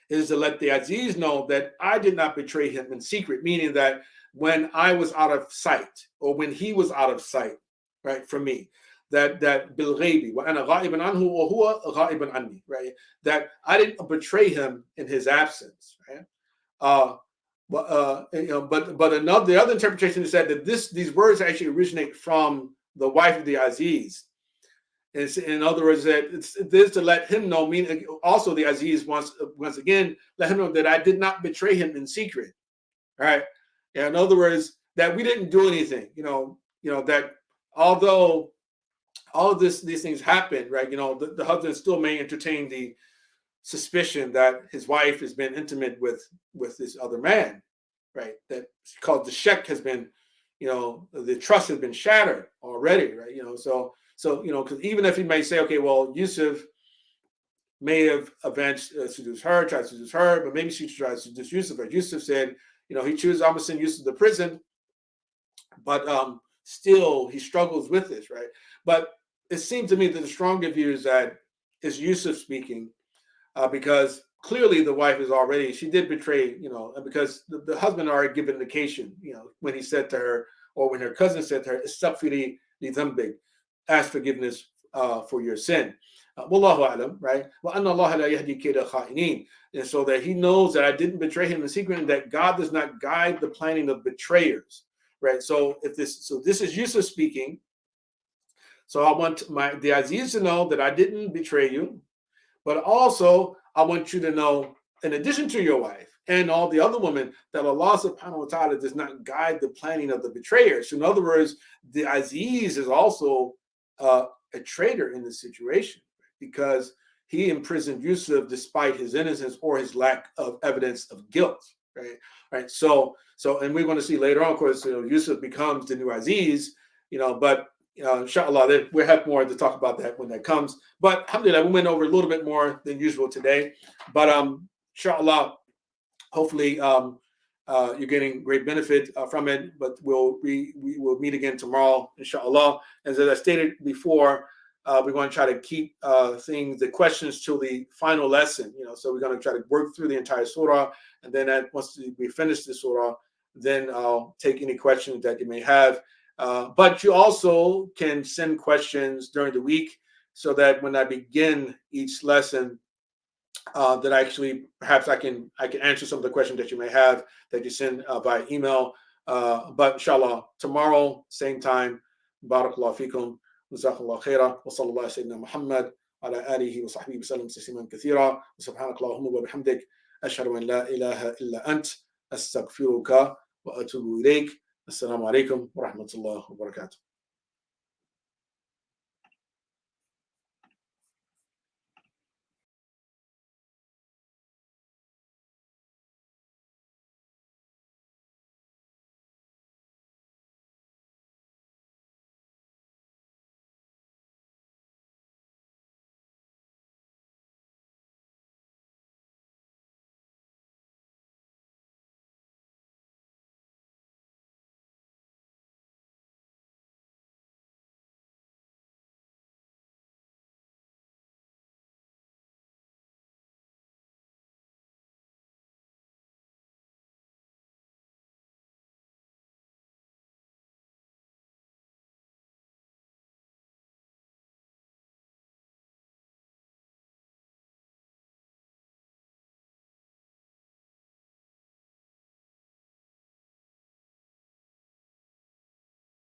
It is to let the Aziz know that I did not betray him in secret, meaning that when I was out of sight, or when he was out of sight, right, from me, that bil ghaibi wa ana ghaiban anhu wa huwa ghaiban anni, right? That I didn't betray him in his absence, right? But the other interpretation is that these words actually originate from the wife of the Aziz. It's, in other words, that this to let him know, meaning also the Aziz once again let him know that I did not betray him in secret. All right. Yeah, in other words, that we didn't do anything, that although all of these things happen, right? The husband still may entertain the suspicion that his wife has been intimate with this other man, right? That called the Shaykh has been, the trust has been shattered already, right? So because even if he may say, okay, well, Yusuf may have seduced her, tried to seduce her, but maybe she tried to seduce Yusuf. But Yusuf said, he chooses, I'm gonna send Yusuf to prison, but still he struggles with this, right? But it seems to me that the stronger view is that it's Yusuf speaking, because clearly the wife is already, she did betray, because the husband already given indication, when he said to her, or when her cousin said to her, "Istaghfiri li dhanbik," ask forgiveness for your sin. Wallahu a'lam, right? Wa anna Allah la yahdi kayda kha'inin. And so that he knows that I didn't betray him in secret, and that God does not guide the planning of betrayers, right? So this is Yusuf speaking. So I want the Aziz to know that I didn't betray you, but also I want you to know, in addition to your wife and all the other women, that Allah subhanahu wa ta'ala does not guide the planning of the betrayers. So in other words, the Aziz is also a traitor in this situation, because he imprisoned Yusuf despite his innocence or his lack of evidence of guilt, right? So and we're going to see later on, of course, Yusuf becomes the new Aziz, but inshallah, we'll have more to talk about that when that comes. But alhamdulillah, we went over a little bit more than usual today. But inshallah, hopefully you're getting great benefit from it. But we will meet again tomorrow, inshallah. As I stated before, we're going to try to keep the questions till the final lesson. So we're going to try to work through the entire surah, and then once we finish the surah, then I'll take any questions that you may have. But you also can send questions during the week, so that when I begin each lesson, that actually perhaps I can answer some of the questions that you may have that you send by email. But inshallah, tomorrow, same time. Barakallahu fikum. Jazakallah khaira. Wa sallallahu sayyidina Muhammad ala alihi wa sahbihi wa sallam tasliman kathira. Wa subhanak Allahumma wa bihamdik. Ashhadu an la ilaha illa ant. Astaghfiruka wa atubu ilayk. Assalamu alaikum wa rahmatullahi wa barakatuh.